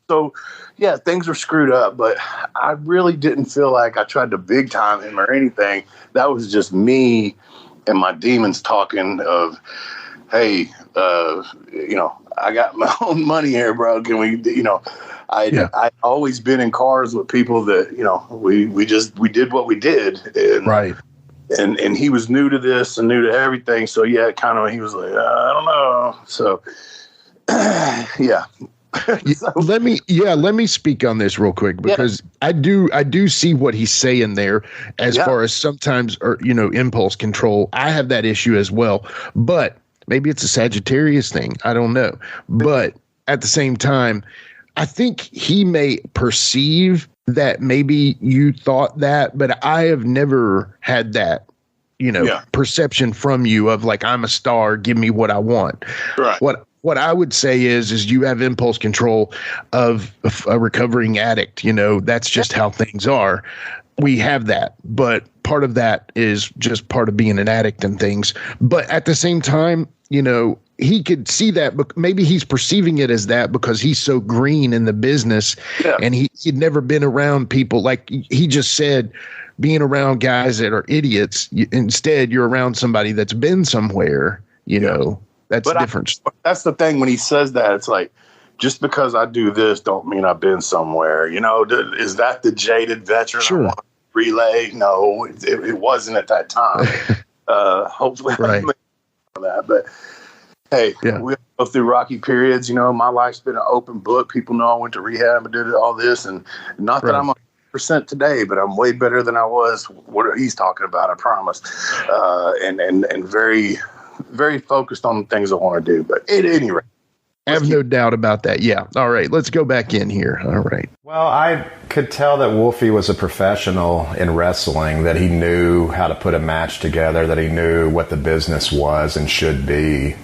So, yeah, things were screwed up, but I really didn't feel like I tried to big time him or anything. That was just me and my demons talking of, hey, I got my own money here, bro. Can we, I'd always been in cars with people that, we did what we did. And, right. And he was new to this and new to everything. So yeah, he was like, I don't know. So yeah. Let me speak on this real quick, because I do see what he's saying there as far as sometimes, or, impulse control. I have that issue as well, but maybe it's a Sagittarius thing. I don't know. But at the same time, I think he may perceive that maybe you thought that, but I have never had that, perception from you of like, I'm a star, give me what I want. Right. What I would say is you have impulse control of a recovering addict. That's just how things are. We have that, but part of that is just part of being an addict and things. But at the same time, he could see that, but maybe he's perceiving it as that because he's so green in the business and he'd never been around people. Like he just said, being around guys that are idiots. Instead, you're around somebody that's been somewhere, that's different. That's the thing. When he says that, it's like, just because I do this don't mean I've been somewhere. Is that the jaded veteran? Sure. relay. No, it wasn't at that time. Hopefully, right. that. But hey, we go through rocky periods. You know, my life's been an open book. People know I went to rehab and did all this, and not that I'm 100% today, but I'm way better than I was. What he's talking about, I promise. And very, very focused on the things I want to do. But at any rate, I have no doubt about that. Yeah. All right. Let's go back in here. All right. Well, I could tell that Wolfie was a professional in wrestling, that he knew how to put a match together, that he knew what the business was and should be.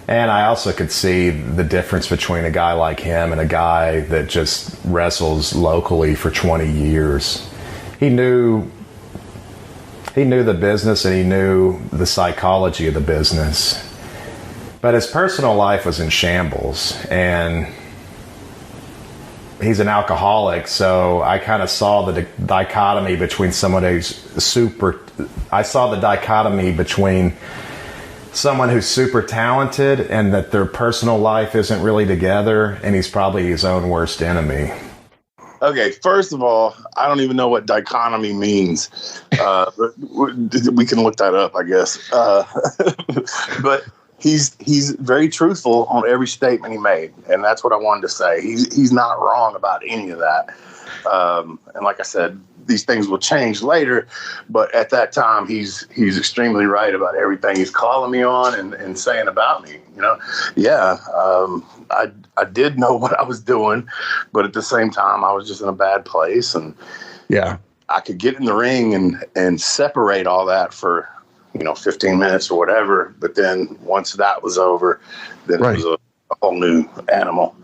And I also could see the difference between a guy like him and a guy that just wrestles locally for 20 years. He knew the business and he knew the psychology of the business. But his personal life was in shambles, and he's an alcoholic, so I kind of saw the dichotomy between someone who's super talented and that their personal life isn't really together, and he's probably his own worst enemy. Okay, first of all, I don't even know what dichotomy means. But we can look that up, I guess. But he's very truthful on every statement he made, and that's what I wanted to say. He's not wrong about any of that. And like I said, these things will change later, but at that time, he's extremely right about everything he's calling me on and saying about me. You know, I did know what I was doing, but at the same time, I was just in a bad place, and I could get in the ring and separate all that for 15 minutes or whatever. But then once that was over, then it was a whole new animal.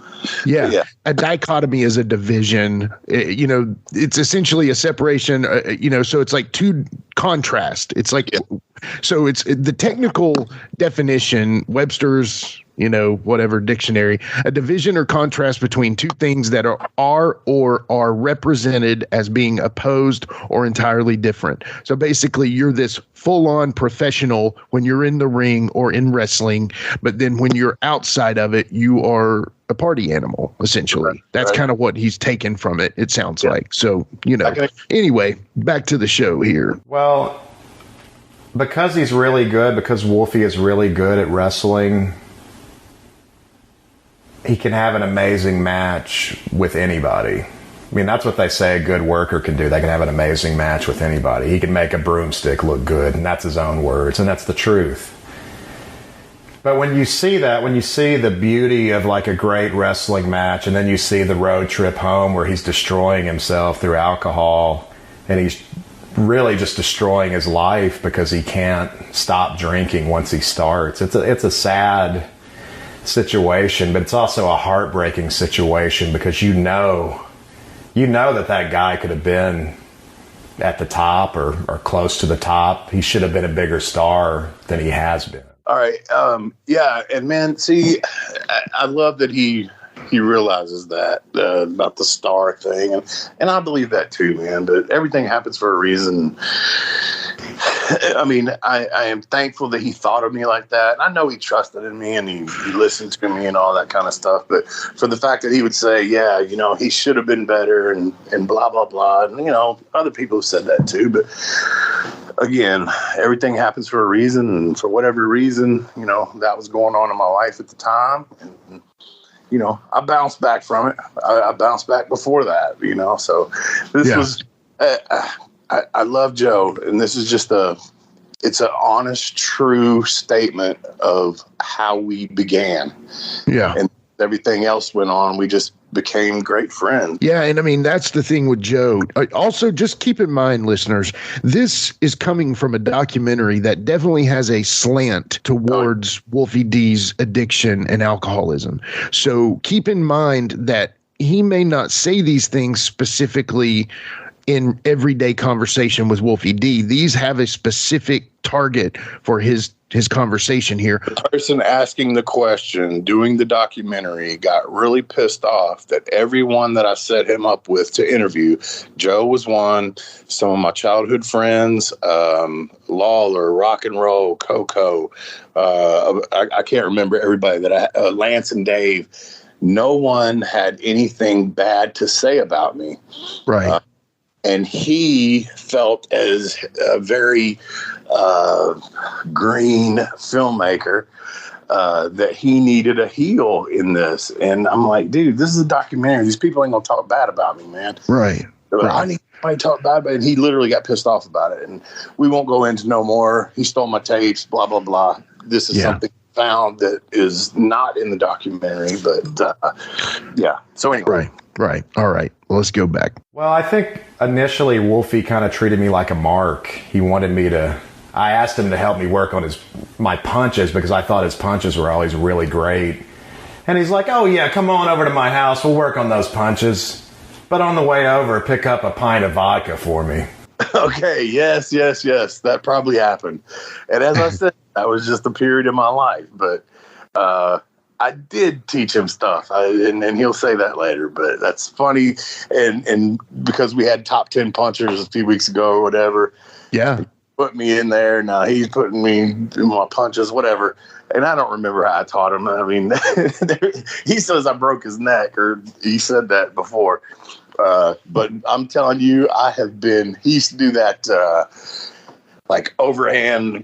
Yeah. A dichotomy is a division. It's essentially a separation, so it's like two contrast. It's like, so it's the technical definition, Webster's, whatever dictionary, a division or contrast between two things that are represented as being opposed or entirely different. So basically you're this full-on professional when you're in the ring or in wrestling, but then when you're outside of it, you are a party animal, essentially. That's kind of what he's taken from it, it sounds like. So, anyway, back to the show here. Well, because he's really good, because Wolfie is really good at wrestling, he can have an amazing match with anybody. I mean, that's what they say a good worker can do. They can have an amazing match with anybody. He can make a broomstick look good, and that's his own words, and that's the truth. But when you see that, when you see the beauty of like a great wrestling match, and then you see the road trip home where he's destroying himself through alcohol, and he's really just destroying his life because he can't stop drinking once he starts. It's a sad situation, but it's also a heartbreaking situation because you know that guy could have been at the top or close to the top. He should have been a bigger star than he has been. All right. And man, see, I love that he realizes that about the star thing, and I believe that too, man. But everything happens for a reason. I mean, I am thankful that he thought of me like that. I know he trusted in me and he listened to me and all that kind of stuff. But for the fact that he would say, he should have been better and blah, blah, blah. And, other people have said that too. But again, everything happens for a reason. And for whatever reason, that was going on in my life at the time. And, I bounced back from it. I bounced back before that, So this was... I love Joe, and this is just it's an honest, true statement of how we began. Yeah. And everything else went on. We just became great friends. Yeah, and I mean, that's the thing with Joe. Also, just keep in mind, listeners, this is coming from a documentary that definitely has a slant towards Wolfie D's addiction and alcoholism. So keep in mind that he may not say these things specifically in everyday conversation with Wolfie D. These have a specific target for his conversation here. The person asking the question, doing the documentary, got really pissed off that everyone that I set him up with to interview, Joe was one, some of my childhood friends, Lawler, Rock and Roll, Coco, I can't remember everybody that Lance and Dave. No one had anything bad to say about me. Right. and he felt as a very green filmmaker that he needed a heel in this. And I'm like, dude, this is a documentary. These people ain't gonna talk bad about me, man. Right. I need somebody to talk bad about it. And he literally got pissed off about it. And we won't go into no more. He stole my tapes, blah, blah, blah. This is something found that is not in the documentary. But yeah. So anyway. Right. All right. Well, let's go back. Well, I think initially Wolfie kind of treated me like a mark. He wanted me to... I asked him to help me work on my punches because I thought his punches were always really great. And he's like, oh, yeah, come on over to my house. We'll work on those punches. But on the way over, pick up a pint of vodka for me. Okay, yes. That probably happened. And as I said, that was just a period in my life. But I did teach him stuff, and he'll say that later. But that's funny. And because we had top 10 punchers a few weeks ago or whatever. Yeah. Put me in there. Now he's putting me in my punches, whatever. And I don't remember how I taught him. I mean, he says I broke his neck, or he said that before. But I'm telling you, he used to do that, like overhand,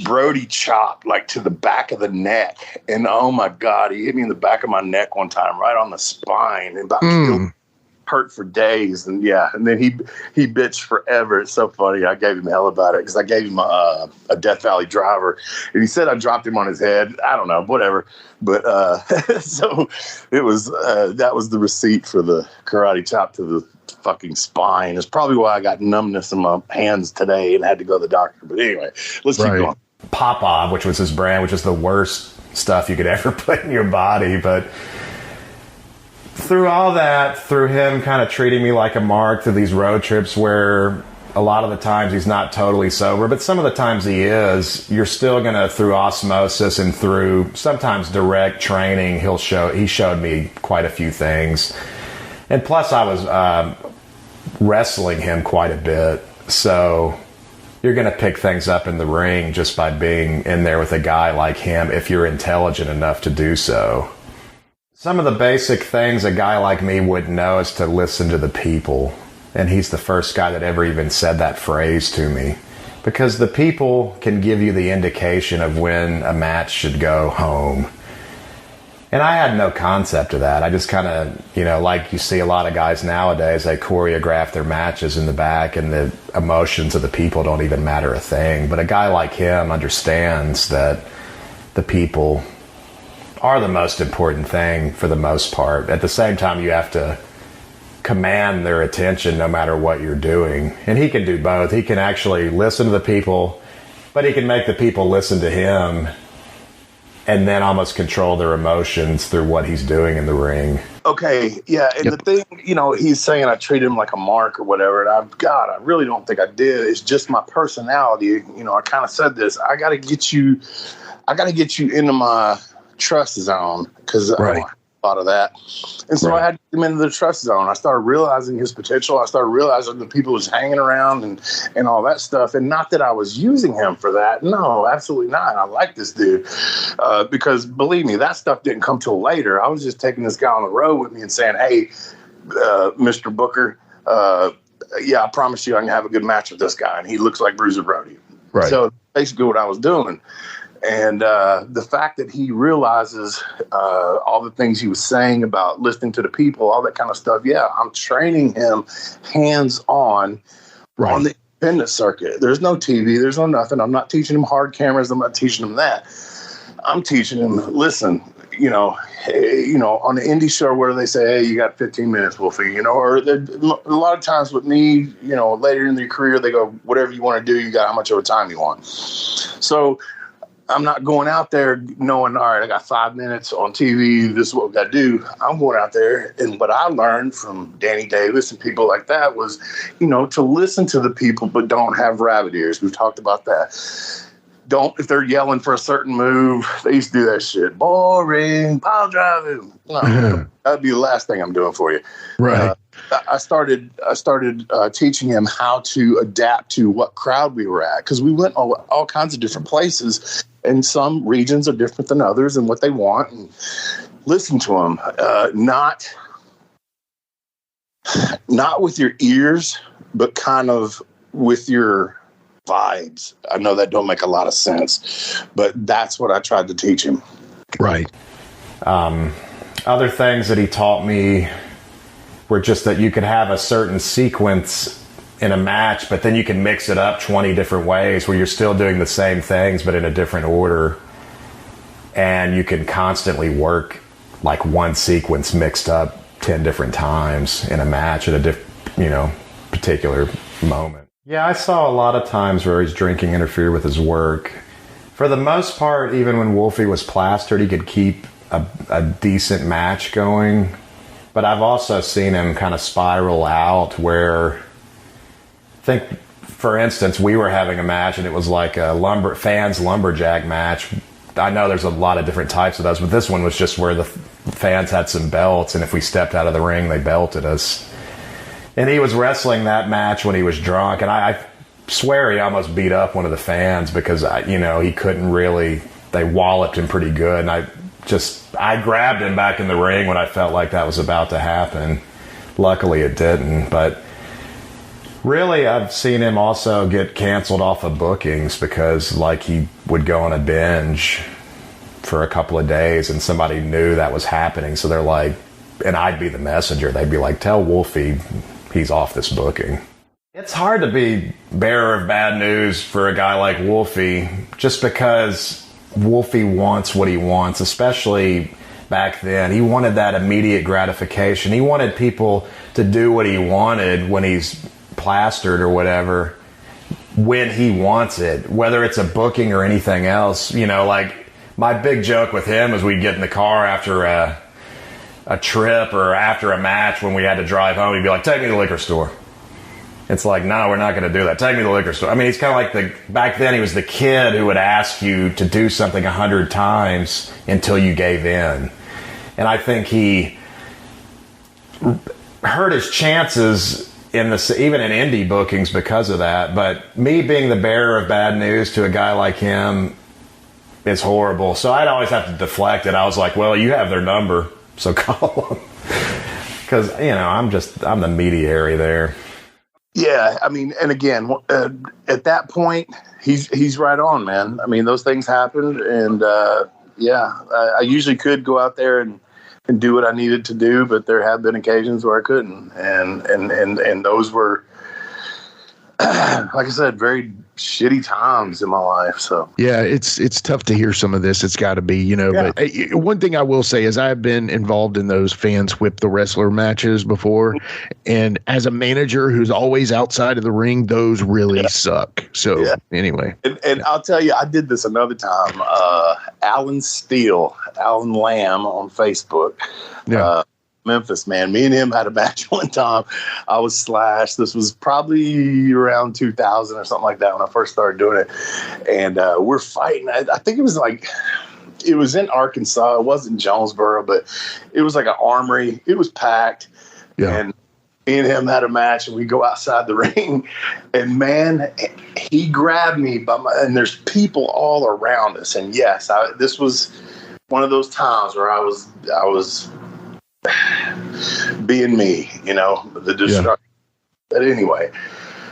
Brody chop, like to the back of the neck. And oh my God, he hit me in the back of my neck one time, right on the spine, and about killed. Hurt for days. And then he bitched forever. It's so funny. I gave him hell about it because I gave him a Death Valley driver, and he said I dropped him on his head. I don't know, whatever. But so it was that was the receipt for the karate chop to the fucking spine. It's probably why I got numbness in my hands today and had to go to the doctor. But anyway, let's keep going. Popov, which was his brand, which is the worst stuff you could ever put in your body. But through all that, through him kind of treating me like a mark, through these road trips where a lot of the times he's not totally sober, but some of the times he is, you're still going to, through osmosis and through sometimes direct training, he showed me quite a few things. And plus I was wrestling him quite a bit. So you're going to pick things up in the ring just by being in there with a guy like him if you're intelligent enough to do so. Some of the basic things a guy like me wouldn't know is to listen to the people. And he's the first guy that ever even said that phrase to me. Because the people can give you the indication of when a match should go home. And I had no concept of that. I just kind of, like you see a lot of guys nowadays, they choreograph their matches in the back and the emotions of the people don't even matter a thing. But a guy like him understands that the people are the most important thing for the most part. At the same time, you have to command their attention no matter what you're doing. And he can do both. He can actually listen to the people, but he can make the people listen to him and then almost control their emotions through what he's doing in the ring. Okay, yeah, and the thing, he's saying I treated him like a mark or whatever, and I really don't think I did. It's just my personality. I kind of said this. I got to get you into my trust zone, because I thought of that. And so I had to get him into the trust zone. I started realizing his potential. I started realizing the people was hanging around and all that stuff. And not that I was using him for that. No, absolutely not. I like this dude because, believe me, that stuff didn't come till later. I was just taking this guy on the road with me and saying, hey, Mr. Booker, I promise you I can have a good match with this guy. And he looks like Bruiser Brody. Right. So basically what I was doing. And the fact that he realizes all the things he was saying about listening to the people, all that kind of stuff. Yeah, I'm training him hands-on on the independent circuit. There's no TV. There's no nothing. I'm not teaching him hard cameras. I'm not teaching him that. I'm teaching him, listen, on the indie show where they say, hey, you got 15 minutes, Wolfie, or a lot of times with me, later in their career, they go, whatever you want to do, you got how much overtime you want. So I'm not going out there knowing, all right, I got 5 minutes on TV. This is what we got to do. I'm going out there. And what I learned from Danny Davis and people like that was, to listen to the people, but don't have rabbit ears. We've talked about that. If they're yelling for a certain move, they used to do that shit. Boring, pile driving. No, that'd be the last thing I'm doing for you. Right. I started teaching him how to adapt to what crowd we were at, because we went all kinds of different places, and some regions are different than others and what they want, and listen to them. not with your ears, but kind of with your vibes. I know that don't make a lot of sense, but that's what I tried to teach him. Right. Other things that he taught me were just that you could have a certain sequence in a match, but then you can mix it up 20 different ways where you're still doing the same things, but in a different order. And you can constantly work like one sequence mixed up 10 different times in a match at a particular moment. Yeah, I saw a lot of times where his drinking interfered with his work. For the most part, even when Wolfie was plastered, he could keep a decent match going. But I've also seen him kind of spiral out where, I think, for instance, we were having a match and it was like a fans lumberjack match. I know there's a lot of different types of those, but this one was just where the fans had some belts, and if we stepped out of the ring, they belted us. And he was wrestling that match when he was drunk, and I swear he almost beat up one of the fans because, he couldn't really, they walloped him pretty good, and I grabbed him back in the ring when I felt like that was about to happen. Luckily it didn't, but really I've seen him also get canceled off of bookings because like he would go on a binge for a couple of days and somebody knew that was happening, so they're like, and I'd be the messenger, they'd be like, tell Wolfie he's off this booking. It's hard to be bearer of bad news for a guy like Wolfie just because Wolfie wants what he wants, especially back then. He wanted that immediate gratification. He wanted people to do what he wanted when he's plastered or whatever, when he wants it, whether it's a booking or anything else. Like my big joke with him is we'd get in the car after a trip or after a match when we had to drive home. He'd be like, take me to the liquor store. It's like, no, we're not going to do that. Take me to the liquor store. I mean, he's kind of like back then he was the kid who would ask you to do something 100 times until you gave in. And I think he hurt his chances even in indie bookings because of that. But me being the bearer of bad news to a guy like him is horrible. So I'd always have to deflect it. I was like, well, you have their number, so call them. Because, I'm the mediary there. Yeah, I mean, and again, at that point, he's right on, man. I mean, those things happened, and I usually could go out there and do what I needed to do, but there have been occasions where I couldn't, and those were, like I said, very shitty times in my life. So yeah, it's tough to hear some of this. It's got to be, But one thing I will say is I've been involved in those fans whip the wrestler matches before, and as a manager who's always outside of the ring, those really suck. So anyway, and I'll tell you, I did this another time. Alan Lamb on Facebook. Yeah. Memphis, man. Me and him had a match one time. I was slashed. This was probably around 2000 or something like that when I first started doing it. And we're fighting. I think it was in Arkansas. It wasn't Jonesboro, but it was like an armory. It was packed. Yeah. And me and him had a match, and we go outside the ring. And man, he grabbed me and there's people all around us. And yes, this was one of those times where I was being me, the destruction. Yeah. But anyway,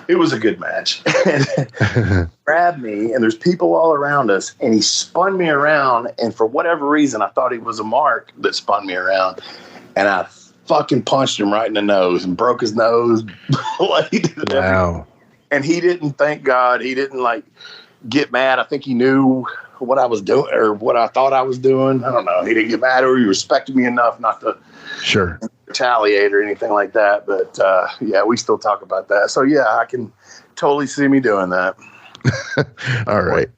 it was a good match. And grabbed me, and there's people all around us, and he spun me around, and for whatever reason, I thought he was a mark that spun me around, and I fucking punched him right in the nose and broke his nose. Wow. And he didn't, thank God, he didn't get mad. I think he knew what I was doing or what I thought I was doing. I don't know. He didn't get mad, or he respected me enough not to retaliate or anything like that. But we still talk about that. So yeah, I can totally see me doing that. All right.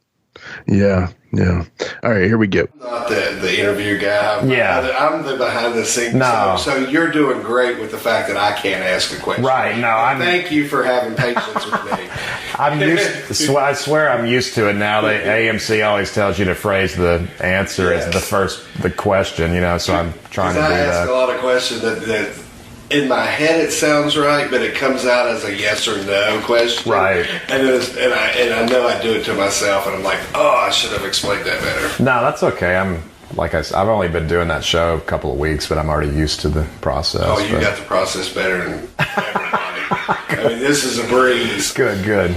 Yeah. All right, here we go. Not the interview guy. I'm the behind the scenes. No. So you're doing great with the fact that I can't ask a question. Right. No. Thank you for having patience with me. I swear I'm used to it now. The AMC always tells you to phrase the answer as the question, so I'm trying to do that. I ask a lot of questions that in my head it sounds right, but it comes out as a yes or no question. Right. And I know I do it to myself, and I'm like, oh, I should have explained that better. No, that's okay. like I said, I've only been doing that show a couple of weeks, but I'm already used to the process. Oh, you got the process better than everybody. I mean, this is a breeze. Good.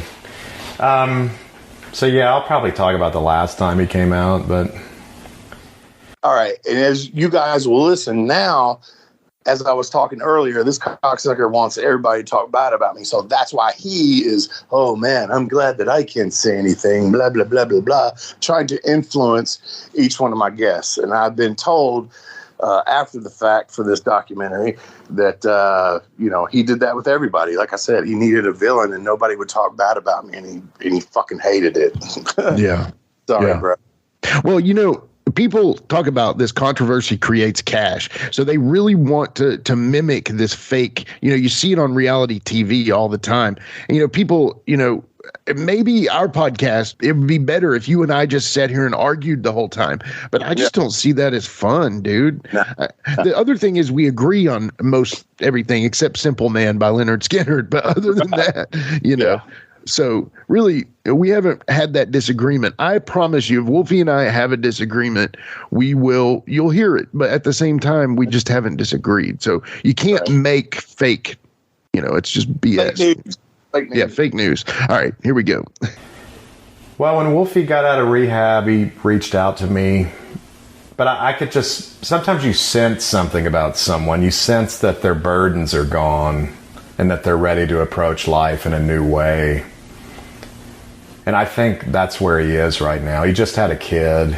So yeah, I'll probably talk about the last time he came out, but. All right. And as you guys will listen now, as I was talking earlier, this cocksucker wants everybody to talk bad about me. So that's why he is, oh man, I'm glad that I can't say anything, blah, blah, blah, blah, blah, trying to influence each one of my guests. And I've been told after the fact for this documentary that, he did that with everybody. Like I said, he needed a villain and nobody would talk bad about me. And he fucking hated it. Yeah. Sorry, bro. Well, people talk about this controversy creates cash. So they really want to mimic this fake, you see it on reality TV all the time. And, people, maybe our podcast, it would be better if you and I just sat here and argued the whole time. But I just don't see that as fun, dude. The other thing is we agree on most everything except Simple Man by Leonard Skinner. But other than that, So really, we haven't had that disagreement. I promise you, if Wolfie and I have a disagreement, you'll hear it. But at the same time, we just haven't disagreed. So you can't make fake, it's just BS. Fake news. Yeah, fake news. All right, here we go. Well, when Wolfie got out of rehab, he reached out to me. But I could sometimes you sense something about someone. You sense that their burdens are gone and that they're ready to approach life in a new way. And I think that's where he is right now. He just had a kid,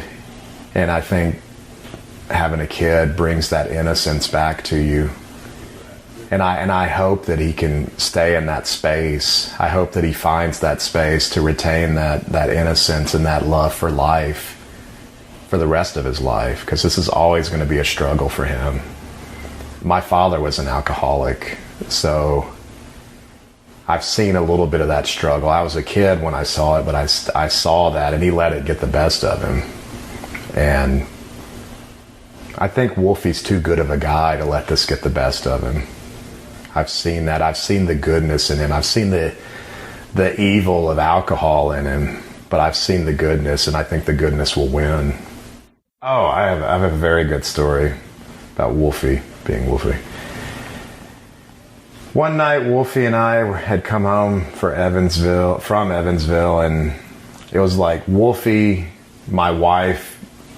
and I think having a kid brings that innocence back to you. And I hope that he can stay in that space. I hope that he finds that space to retain that innocence and that love for life for the rest of his life, because this is always going to be a struggle for him. My father was an alcoholic, so I've seen a little bit of that struggle. I was a kid when I saw it, but I saw that, and he let it get the best of him. And I think Wolfie's too good of a guy to let this get the best of him. I've seen that. I've seen the goodness in him. I've seen the evil of alcohol in him, but I've seen the goodness, and I think the goodness will win. Oh, I have a very good story about Wolfie being Wolfie. One night, Wolfie and I had come home from Evansville, and it was like Wolfie, my wife,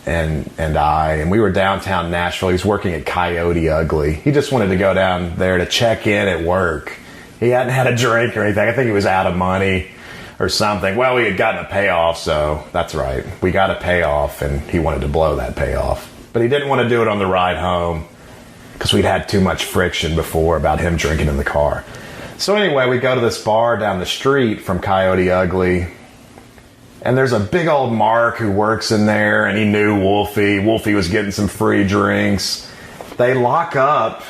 and I, and we were downtown Nashville. He was working at Coyote Ugly. He just wanted to go down there to check in at work. He hadn't had a drink or anything. I think he was out of money or something. Well, we had gotten a payoff, so that's right. We got a payoff, and he wanted to blow that payoff. But he didn't want to do it on the ride home, because we'd had too much friction before about him drinking in the car. So anyway, we go to this bar down the street from Coyote Ugly, and there's a big old Mark who works in there, and he knew Wolfie. Wolfie was getting some free drinks. They lock up.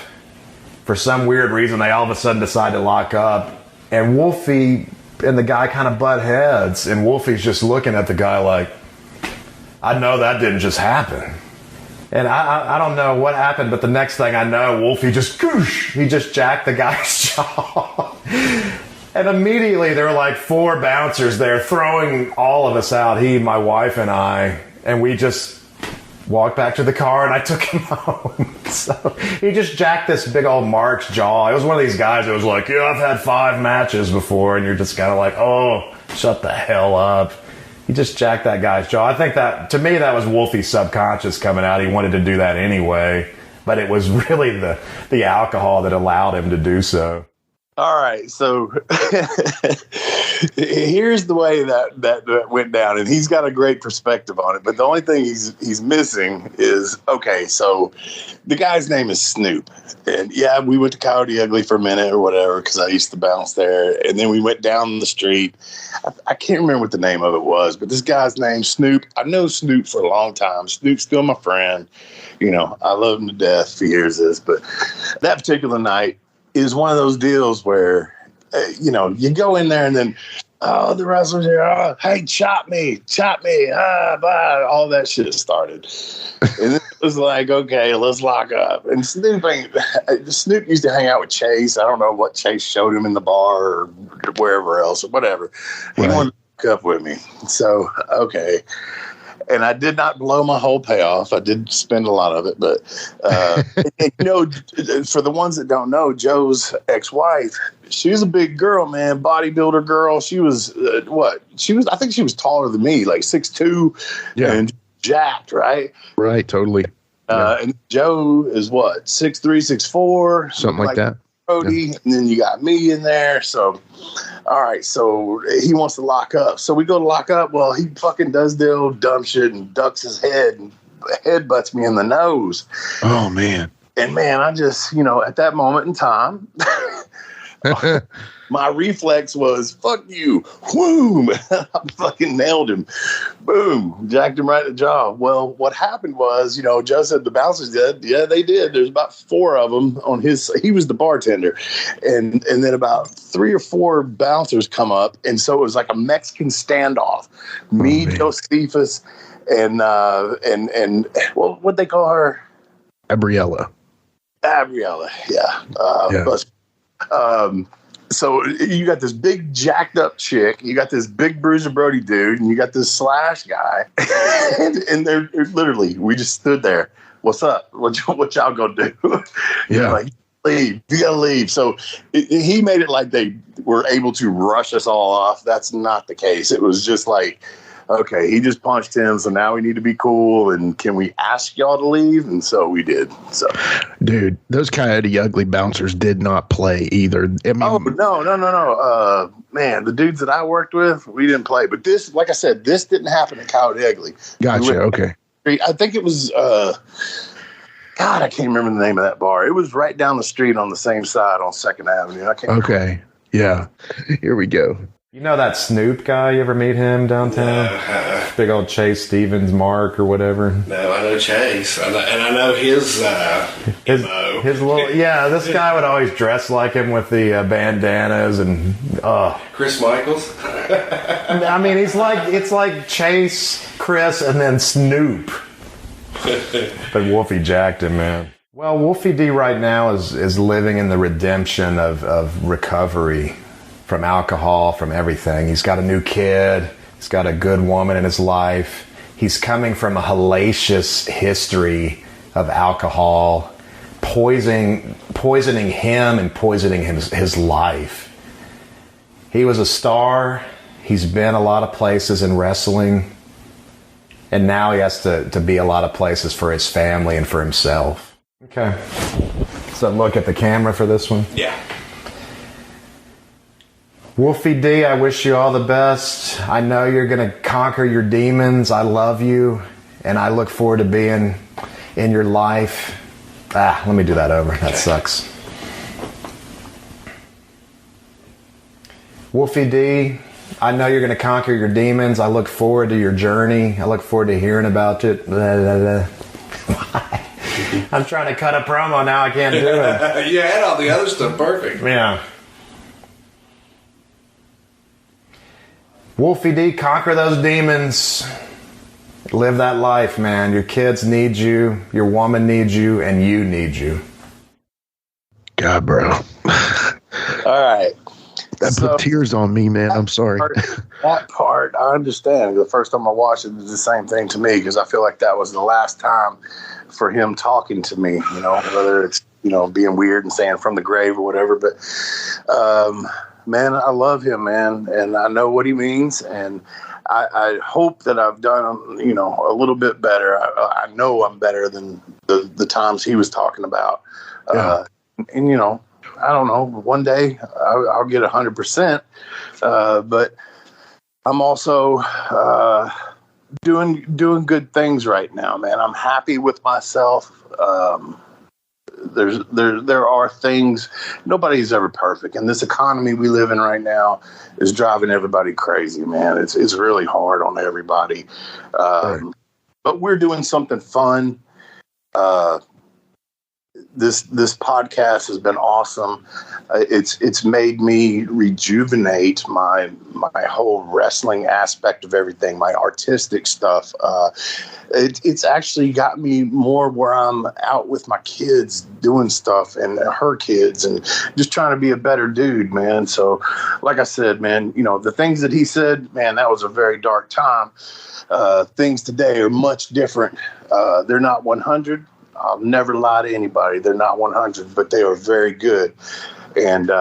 For some weird reason, they all of a sudden decide to lock up, and Wolfie and the guy kind of butt heads, and Wolfie's just looking at the guy like, I know that didn't just happen. And I don't know what happened, but the next thing I know, Wolfie just jacked the guy's jaw. And immediately there were like 4 bouncers there throwing all of us out, he, my wife, and I. And we just walked back to the car, and I took him home. So he just jacked this big old Mark's jaw. It was one of these guys that was like, yeah, I've had 5 matches before. And you're just kind of like, oh, shut the hell up. He just jacked that guy's jaw. I think that, to me, that was Wolfie's subconscious coming out. He wanted to do that anyway, but it was really the alcohol that allowed him to do so. All right, so here's the way that went down, and he's got a great perspective on it. But the only thing he's missing is, okay, so the guy's name is Snoop, and yeah, we went to Coyote Ugly for a minute or whatever because I used to bounce there, and then we went down the street. I can't remember what the name of it was, but this guy's name Snoop. I know Snoop for a long time. Snoop's still my friend. I love him to death if he hears this, but that particular night is one of those deals where, you go in there and then, the wrestlers are, hey, chop me, blah, all that shit started. And it was like, okay, let's lock up. And Snoop used to hang out with Chase. I don't know what Chase showed him in the bar or wherever else or whatever. He wanted to hook up with me. So, okay. And I did not blow my whole payoff. I did spend a lot of it, but and, you know, for the ones that don't know, Joe's ex-wife, she was a big girl, man, bodybuilder girl. She was I think she was taller than me, like 6'2", and jacked, right? Right, totally. And Joe is what, 6'3", 6'4", something like that. Cody, and then you got me in there. So, all right. So he wants to lock up. So we go to lock up. Well, he fucking does the old dumb shit and ducks his head and headbutts me in the nose. Oh man. And man, I just, you know, at that moment in time, my reflex was, fuck you. Whoom. I fucking nailed him. Boom. Jacked him right in the jaw. Well, what happened was, you know, Joe said the bouncers did. Yeah, they did. There's about 4 of them on his, he was the bartender. And then about 3 or 4 bouncers come up. And so it was like a Mexican standoff. Me, Jocephus, and well, what'd they call her? Abriella. Yeah. But, so you got this big jacked up chick, you got this big Bruiser Brody dude, and you got this Slash guy, and they're literally, we just stood there. What's up? What y'all gonna do? Yeah, like, leave. You gotta leave. So he made it like they were able to rush us all off. That's not the case. It was just like, okay, he just punched him, so now we need to be cool, and can we ask y'all to leave? And so we did. So, dude, those Coyote Ugly bouncers did not play either. I mean, no. Man, the dudes that I worked with, we didn't play. But this, like I said, this didn't happen at Coyote Ugly. Gotcha, okay. I think it was, God, I can't remember the name of that bar. It was right down the street on the same side on 2nd Avenue. I can't remember. Yeah. Here we go. You know that Snoop guy? You ever meet him downtown? No. Big old Chase Stevens Mark or whatever. No, I know Chase. And I know his MO. His little, yeah, this guy would always dress like him with the bandanas and Chris Michaels? I mean, it's like Chase, Chris, and then Snoop. But Wolfie jacked him, man. Well, Wolfie D right now is living in the redemption of recovery from alcohol, from everything. He's got a new kid. He's got a good woman in his life. He's coming from a hellacious history of alcohol, poisoning him and poisoning his life. He was a star. He's been a lot of places in wrestling. And now he has to be a lot of places for his family and for himself. Okay. So look at the camera for this one. Yeah. Wolfie D, I wish you all the best. I know you're going to conquer your demons. I love you, and I look forward to being in your life. Let me do that over. That sucks. Wolfie D, I know you're going to conquer your demons. I look forward to your journey. I look forward to hearing about it. I'm trying to cut a promo now. I can't do it. You had all the other stuff perfect. Yeah. Wolfie D, conquer those demons. Live that life, man. Your kids need you. Your woman needs you. And you need you. God, bro. All right. That put tears on me, man. I'm sorry. That part, I understand. The first time I watched it, it was the same thing to me because I feel like that was the last time for him talking to me, you know, whether it's, you know, being weird and saying from the grave or whatever. But, man, I love him, man, and I know what he means, and I hope that I've done, you know, a little bit better. I know I'm better than the times he was talking about. Yeah. And, you know, I don't know, one day I'll get 100%, but I'm also doing good things right now, man. I'm happy with myself. There are things, nobody's ever perfect, and this economy we live in right now is driving everybody crazy, man. It's really hard on everybody, right. But we're doing something fun. this podcast has been awesome. It's made me rejuvenate my whole wrestling aspect of everything, my artistic stuff. It's actually got me more where I'm out with my kids doing stuff and her kids and just trying to be a better dude, man. So like I said, man, the things that he said, man, that was a very dark time. Things today are much different. They're not 100. I'll never lie to anybody. They're not 100, but they are very good. And,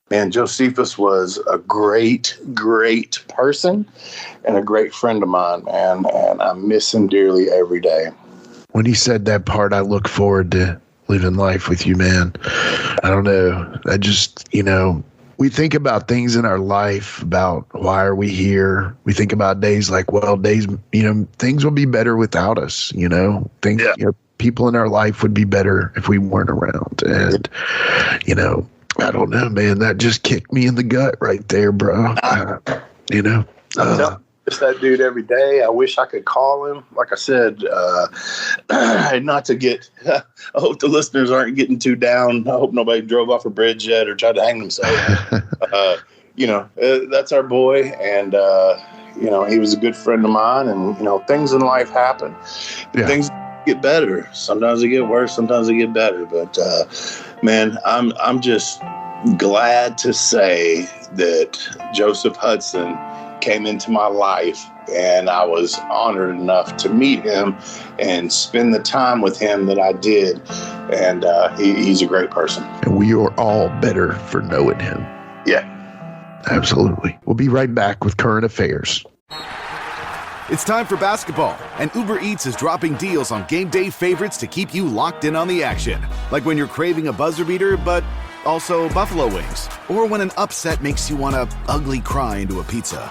man, Jocephus was a great, great person and a great friend of mine, man. And I miss him dearly every day. When he said that part, I look forward to living life with you, man. I don't know. I just, we think about things in our life about why are we here. We think about days like, well, things will be better without us, things, people in our life would be better if we weren't around. And, I don't know, man, that just kicked me in the gut right there, bro. It's that dude every day. I wish I could call him. Like I said, not to get, I hope the listeners aren't getting too down. I hope nobody drove off a bridge yet or tried to hang themselves. That's our boy. And, he was a good friend of mine. And, things in life happen. Things get better. Sometimes they get worse. Sometimes they get better. But, man, I'm just glad to say that Joseph Hudson came into my life, and I was honored enough to meet him and spend the time with him that I did. And he's a great person. And we are all better for knowing him. Yeah. Absolutely. We'll be right back with current affairs. It's time for basketball, and Uber Eats is dropping deals on game day favorites to keep you locked in on the action. Like when you're craving a buzzer beater, but also buffalo wings. Or when an upset makes you want to ugly cry into a pizza.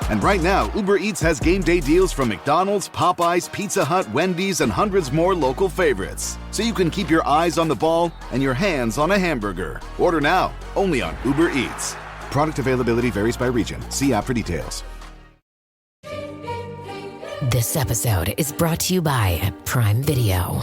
And right now, Uber Eats has game day deals from McDonald's, Popeyes, Pizza Hut, Wendy's, and hundreds more local favorites. So you can keep your eyes on the ball and your hands on a hamburger. Order now, only on Uber Eats. Product availability varies by region. See app for details. This episode is brought to you by Prime Video.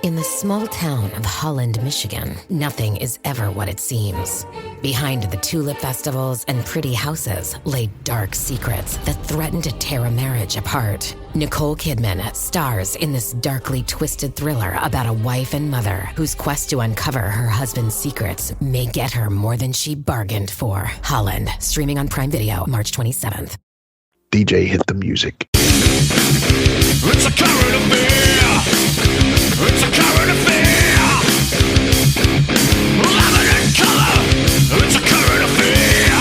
In the small town of Holland, Michigan, nothing is ever what it seems. Behind the tulip festivals and pretty houses lay dark secrets that threaten to tear a marriage apart. Nicole Kidman stars in this darkly twisted thriller about a wife and mother whose quest to uncover her husband's secrets may get her more than she bargained for. Holland, streaming on Prime Video March 27th. DJ, hit the music. It's a current affair. It's a current affair. Love it in color. It's a current affair.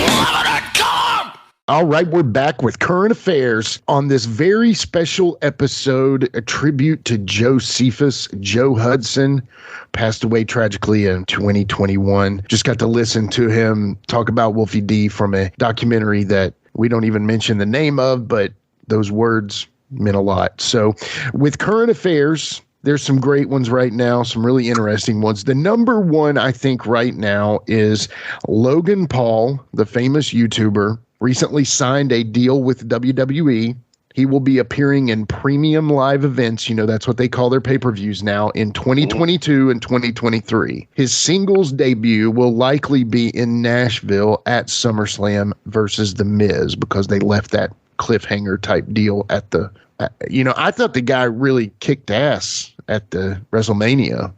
Love it in color. All right, we're back with current affairs on this very special episode, a tribute to Jocephus, Joe Hudson, passed away tragically in 2021. Just got to listen to him talk about Wolfie D from a documentary that we don't even mention the name of, but those words meant a lot. So with current affairs, there's some great ones right now, some really interesting ones. The number one, I think, right now is Logan Paul, the famous YouTuber, recently signed a deal with WWE. He will be appearing in premium live events. That's what they call their pay-per-views now in 2022 and 2023. His singles debut will likely be in Nashville at SummerSlam versus The Miz because they left that cliffhanger type deal at the, I thought the guy really kicked ass at the WrestleMania.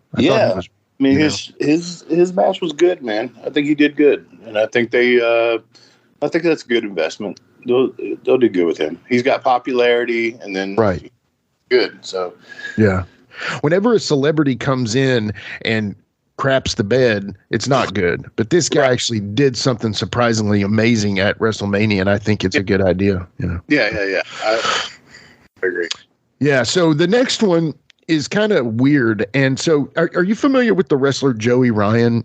His match was good, man. I think he did good. And I think that's a good investment. They'll do good with him. He's got popularity and then good. So yeah, whenever a celebrity comes in and craps the bed, it's not good. But this guy actually did something surprisingly amazing at WrestleMania, and I think it's a good idea. Yeah. I agree. Yeah. So the next one is kind of weird. And so, are you familiar with the wrestler Joey Ryan?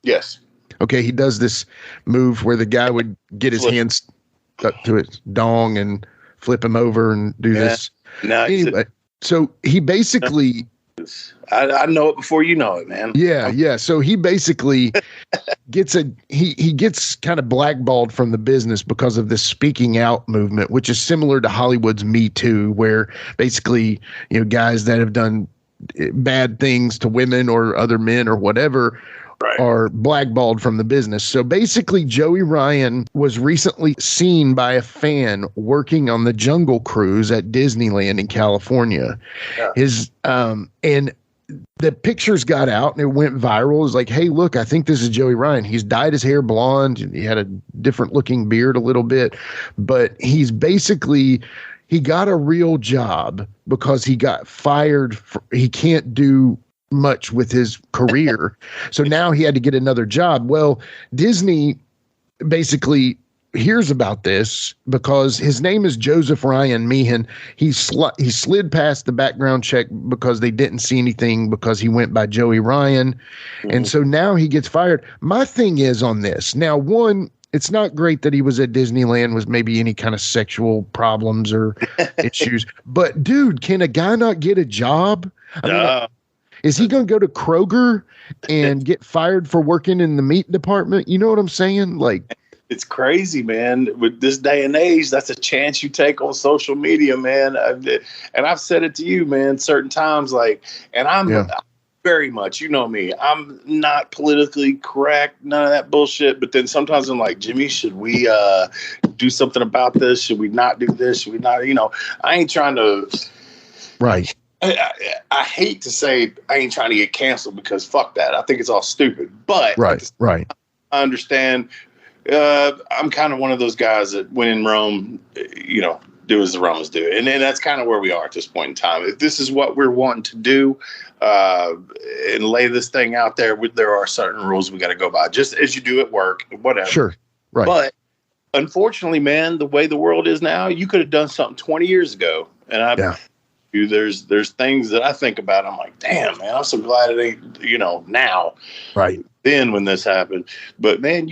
Yes. Okay, he does this move where the guy would get his hands up to his dong and flip him over and do this. No, anyway, so he basically I know it before you know it, man. Yeah. So he basically gets he gets kind of blackballed from the business because of this speaking out movement, which is similar to Hollywood's Me Too, where basically, guys that have done bad things to women or other men or whatever are blackballed from the business. So basically, Joey Ryan was recently seen by a fan working on the Jungle Cruise at Disneyland in California. Yeah. And the pictures got out and it went viral. It was like, hey, look, I think this is Joey Ryan. He's dyed his hair blonde. He had a different looking beard a little bit, but he got a real job because he got fired. He can't do much with his career. So now he had to get another job. Well, Disney basically hears about this because his name is Joseph Ryan Meehan. He slid past the background check because they didn't see anything because he went by Joey Ryan. Mm-hmm. And so now he gets fired. My thing is on this. Now, one, it's not great that he was at Disneyland with maybe any kind of sexual problems or issues. But, dude, can a guy not get a job? I mean, is he going to go to Kroger and get fired for working in the meat department? You know what I'm saying? Like, it's crazy, man. With this day and age, that's a chance you take on social media, man. And I've said it to you, man, certain times, like, and I'm very much, you know me, I'm not politically correct, none of that bullshit. But then sometimes I'm like, Jimmy, should we do something about this? Should we not do this? Should we not? I ain't trying to. Right. I hate to say I ain't trying to get canceled because fuck that. I think it's all stupid. But right. I understand. I'm kind of one of those guys that when in Rome, do as the Romans do. And then that's kind of where we are at this point in time. If this is what we're wanting to do and lay this thing out there, there are certain rules we got to go by, just as you do at work, whatever. Sure. Right. But unfortunately, man, the way the world is now, you could have done something 20 years ago. And there's things that I think about. I'm like, damn, man, I'm so glad it ain't, now. Right. Then when this happened, but man,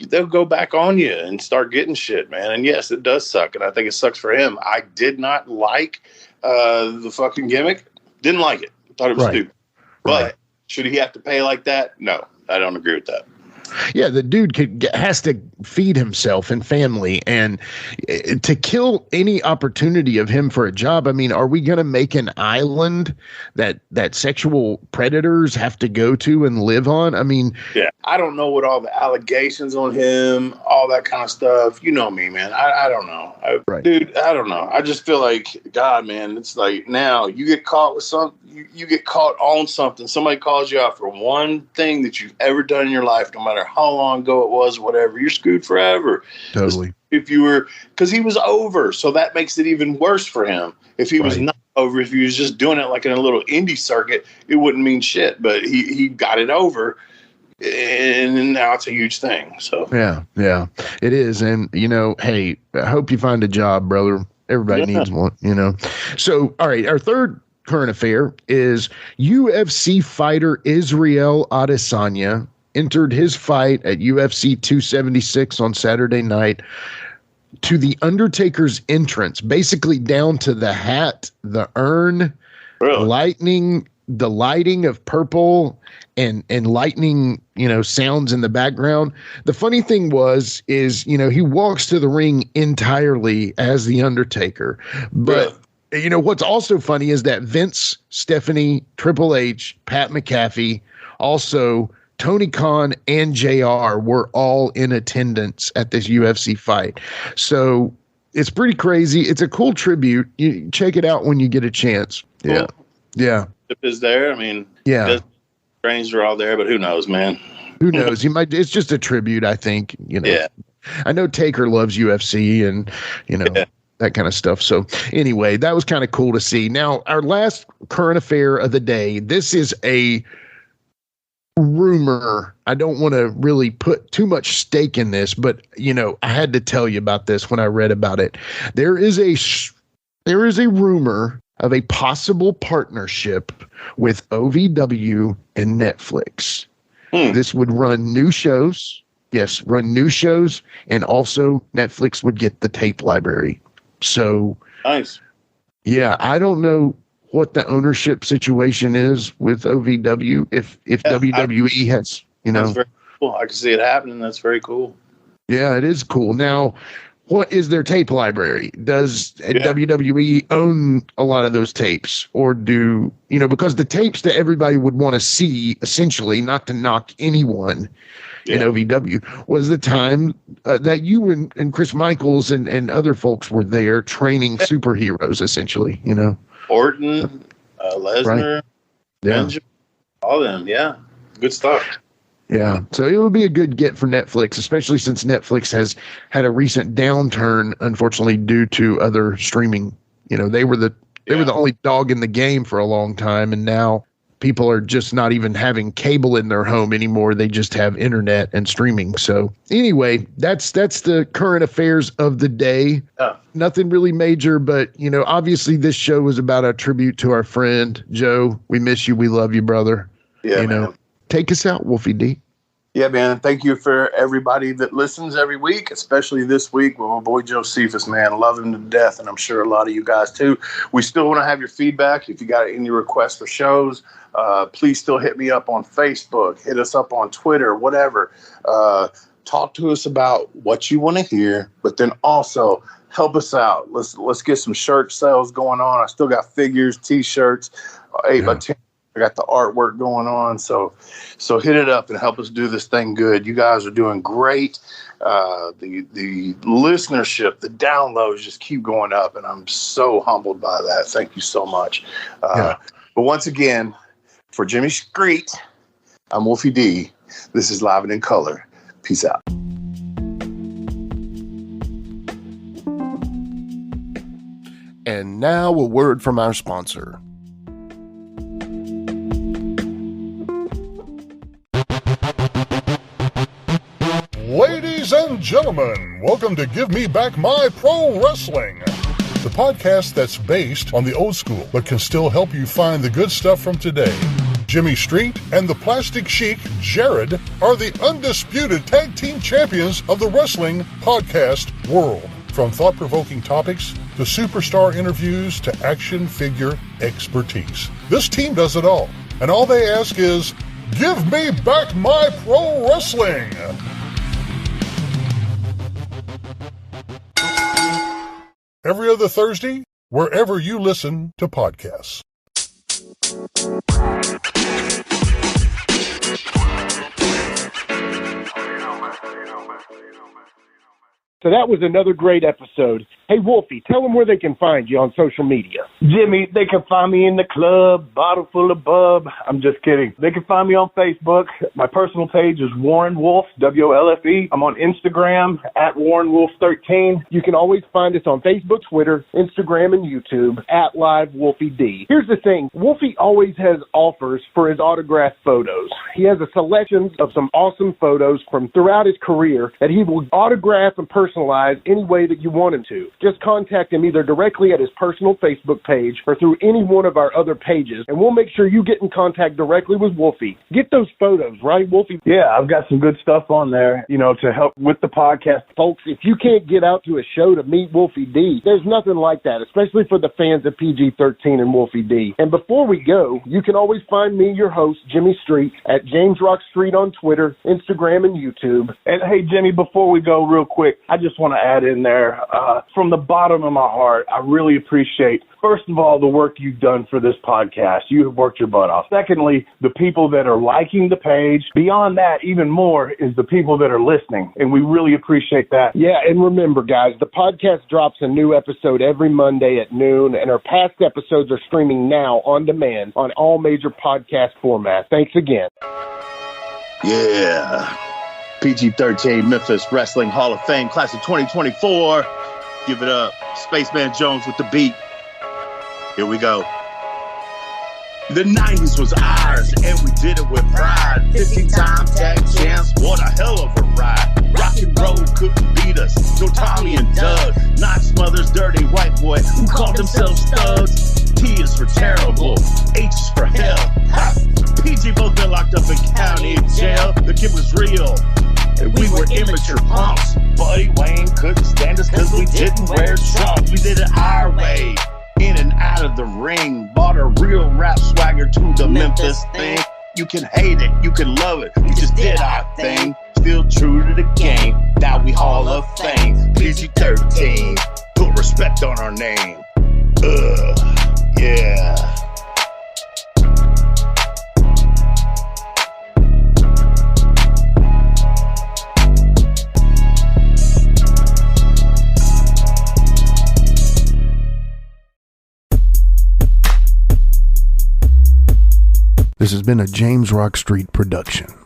they'll go back on you and start getting shit, man. And yes, it does suck. And I think it sucks for him. I did not like the fucking gimmick. Didn't like it. Thought it was stupid. But should he have to pay like that? No, I don't agree with that. Yeah, the dude has to feed himself and family, and to kill any opportunity of him for a job. I mean, are we going to make an island that sexual predators have to go to and live on? I mean, I don't know what all the allegations on him, all that kind of stuff. You know me, man. I don't know, dude. I don't know. I just feel like, God, man, it's like now you get caught with something. You get caught on something. Somebody calls you out for one thing that you've ever done in your life, no matter how long ago it was, whatever, you're screwed forever. Totally. If you were, because he was over, so that makes it even worse for him. If he was not over, if he was just doing it like in a little indie circuit, it wouldn't mean shit. But he got it over, and now it's a huge thing. So yeah, it is. And hey, I hope you find a job, brother. Everybody needs one. So all right, our third current affair is UFC fighter Israel Adesanya entered his fight at UFC 276 on Saturday night to the Undertaker's entrance, basically down to the hat, the urn, the lighting of purple and lightning, sounds in the background. The funny thing is, he walks to the ring entirely as the Undertaker, but what's also funny is that Vince, Stephanie, Triple H, Pat McAfee, also Tony Khan and JR were all in attendance at this UFC fight. So it's pretty crazy. It's a cool tribute. You check it out when you get a chance. Cool. Yeah. Is there? I mean, Strange are all there, but who knows, man? Who knows? It's just a tribute, I think. Yeah. I know Taker loves UFC and, that kind of stuff. So anyway, that was kind of cool to see. Now, our last current affair of the day, this is a rumor. I don't want to really put too much stake in this, but I had to tell you about this when I read about it. There is a rumor of a possible partnership with OVW and Netflix. This would run new shows. Yes, run new shows, and also Netflix would get the tape library. So nice. Yeah, I don't know what the ownership situation is with OVW, if WWE has, That's very cool. I can see it happening. That's very cool. Yeah, it is cool. Now, what is their tape library? Does WWE own a lot of those tapes? Or because the tapes that everybody would want to see, essentially, not to knock anyone in OVW, was the time that you and Chris Michaels and other folks were there training superheroes, essentially, Orton, Lesnar, Right. Benjamin, all of them. Yeah, good stuff. Yeah, so it would be a good get for Netflix, especially since Netflix has had a recent downturn, unfortunately, due to other streaming. They were the only dog in the game for a long time, and now people are just not even having cable in their home anymore. They just have internet and streaming. So anyway, that's the current affairs of the day. Nothing really major, but obviously this show was about a tribute to our friend Joe. We miss you. We love you, brother. Yeah, man. Take us out, Wolfie D. Yeah, man. Thank you for everybody that listens every week, especially this week with my boy Jocephus, man. Love him to death, and I'm sure a lot of you guys too. We still want to have your feedback. If you got any requests for shows, please still hit me up on Facebook. Hit us up on Twitter, whatever. Talk to us about what you want to hear, but then also help us out. Let's get some shirt sales going on. I still got figures, T-shirts, 8x10. I got the artwork going on, so hit it up and help us do this thing good. You guys are doing great. The listenership, the downloads just keep going up, and I'm so humbled by that. Thank you so much. But once again, for Jimmy Street, I'm Wolfie D. This is Live and in Color. Peace out. And now a word from our sponsor. Ladies and gentlemen, welcome to Give Me Back My Pro Wrestling, the podcast that's based on the old school but can still help you find the good stuff from today. Jimmy Street and the Plastic Chic, Jared, are the undisputed tag team champions of the wrestling podcast world. From thought-provoking topics to superstar interviews to action figure expertise. This team does it all, and all they ask is, give me back my pro wrestling! Every other Thursday, wherever you listen to podcasts. So that was another great episode. Hey, Wolfie, tell them where they can find you on social media. Jimmy, they can find me in the club, bottle full of bub. I'm just kidding. They can find me on Facebook. My personal page is Warren Wolf, WOLFE. I'm on Instagram, at WarrenWolf13. You can always find us on Facebook, Twitter, Instagram, and YouTube, at Live Wolfie D. Here's the thing. Wolfie always has offers for his autographed photos. He has a selection of some awesome photos from throughout his career that he will autograph and personalize any way that you want him to. Just contact him either directly at his personal Facebook page or through any one of our other pages, and we'll make sure you get in contact directly with Wolfie. Get those photos, right, Wolfie? Yeah, I've got some good stuff on there, to help with the podcast. Folks, if you can't get out to a show to meet Wolfie D, there's nothing like that, especially for the fans of PG-13 and Wolfie D. And before we go, you can always find me, your host, Jimmy Street, at jamesrockstreet on Twitter, Instagram, and YouTube. And hey, Jimmy, before we go real quick, I just want to add in there, from the bottom of my heart, I really appreciate, first of all, the work you've done for this podcast. You have worked your butt off. Secondly, the people that are liking the page. Beyond that, even more, is the people that are listening, and we really appreciate that. Yeah, and remember, guys, the podcast drops a new episode every Monday at noon, and our past episodes are streaming now on demand on all major podcast formats. Thanks again. Yeah. PG-13 Memphis Wrestling Hall of Fame class of 2024. Give it up. Spaceman Jones with the beat. Here we go. The 90s was ours, and we did it with pride. 15-time tag champs, what a hell of a ride. Rock and roll couldn't beat us. No Tommy and Doug. Knox Mother's dirty white boy who called themselves thugs. T is for terrible. H is for hell. Ha! PG both been locked up in county jail. The kid was real, and we were immature punks. Buddy Wayne couldn't stand us because we didn't wear trunks. We did it our way. in and out of the ring. Bought a real rap swagger to the Memphis thing. You can hate it, you can love it, we just did our thing. Still true to the game, now we Hall of Fame. PG-13, put respect on our name. Yeah. This has been a James Rock Street production.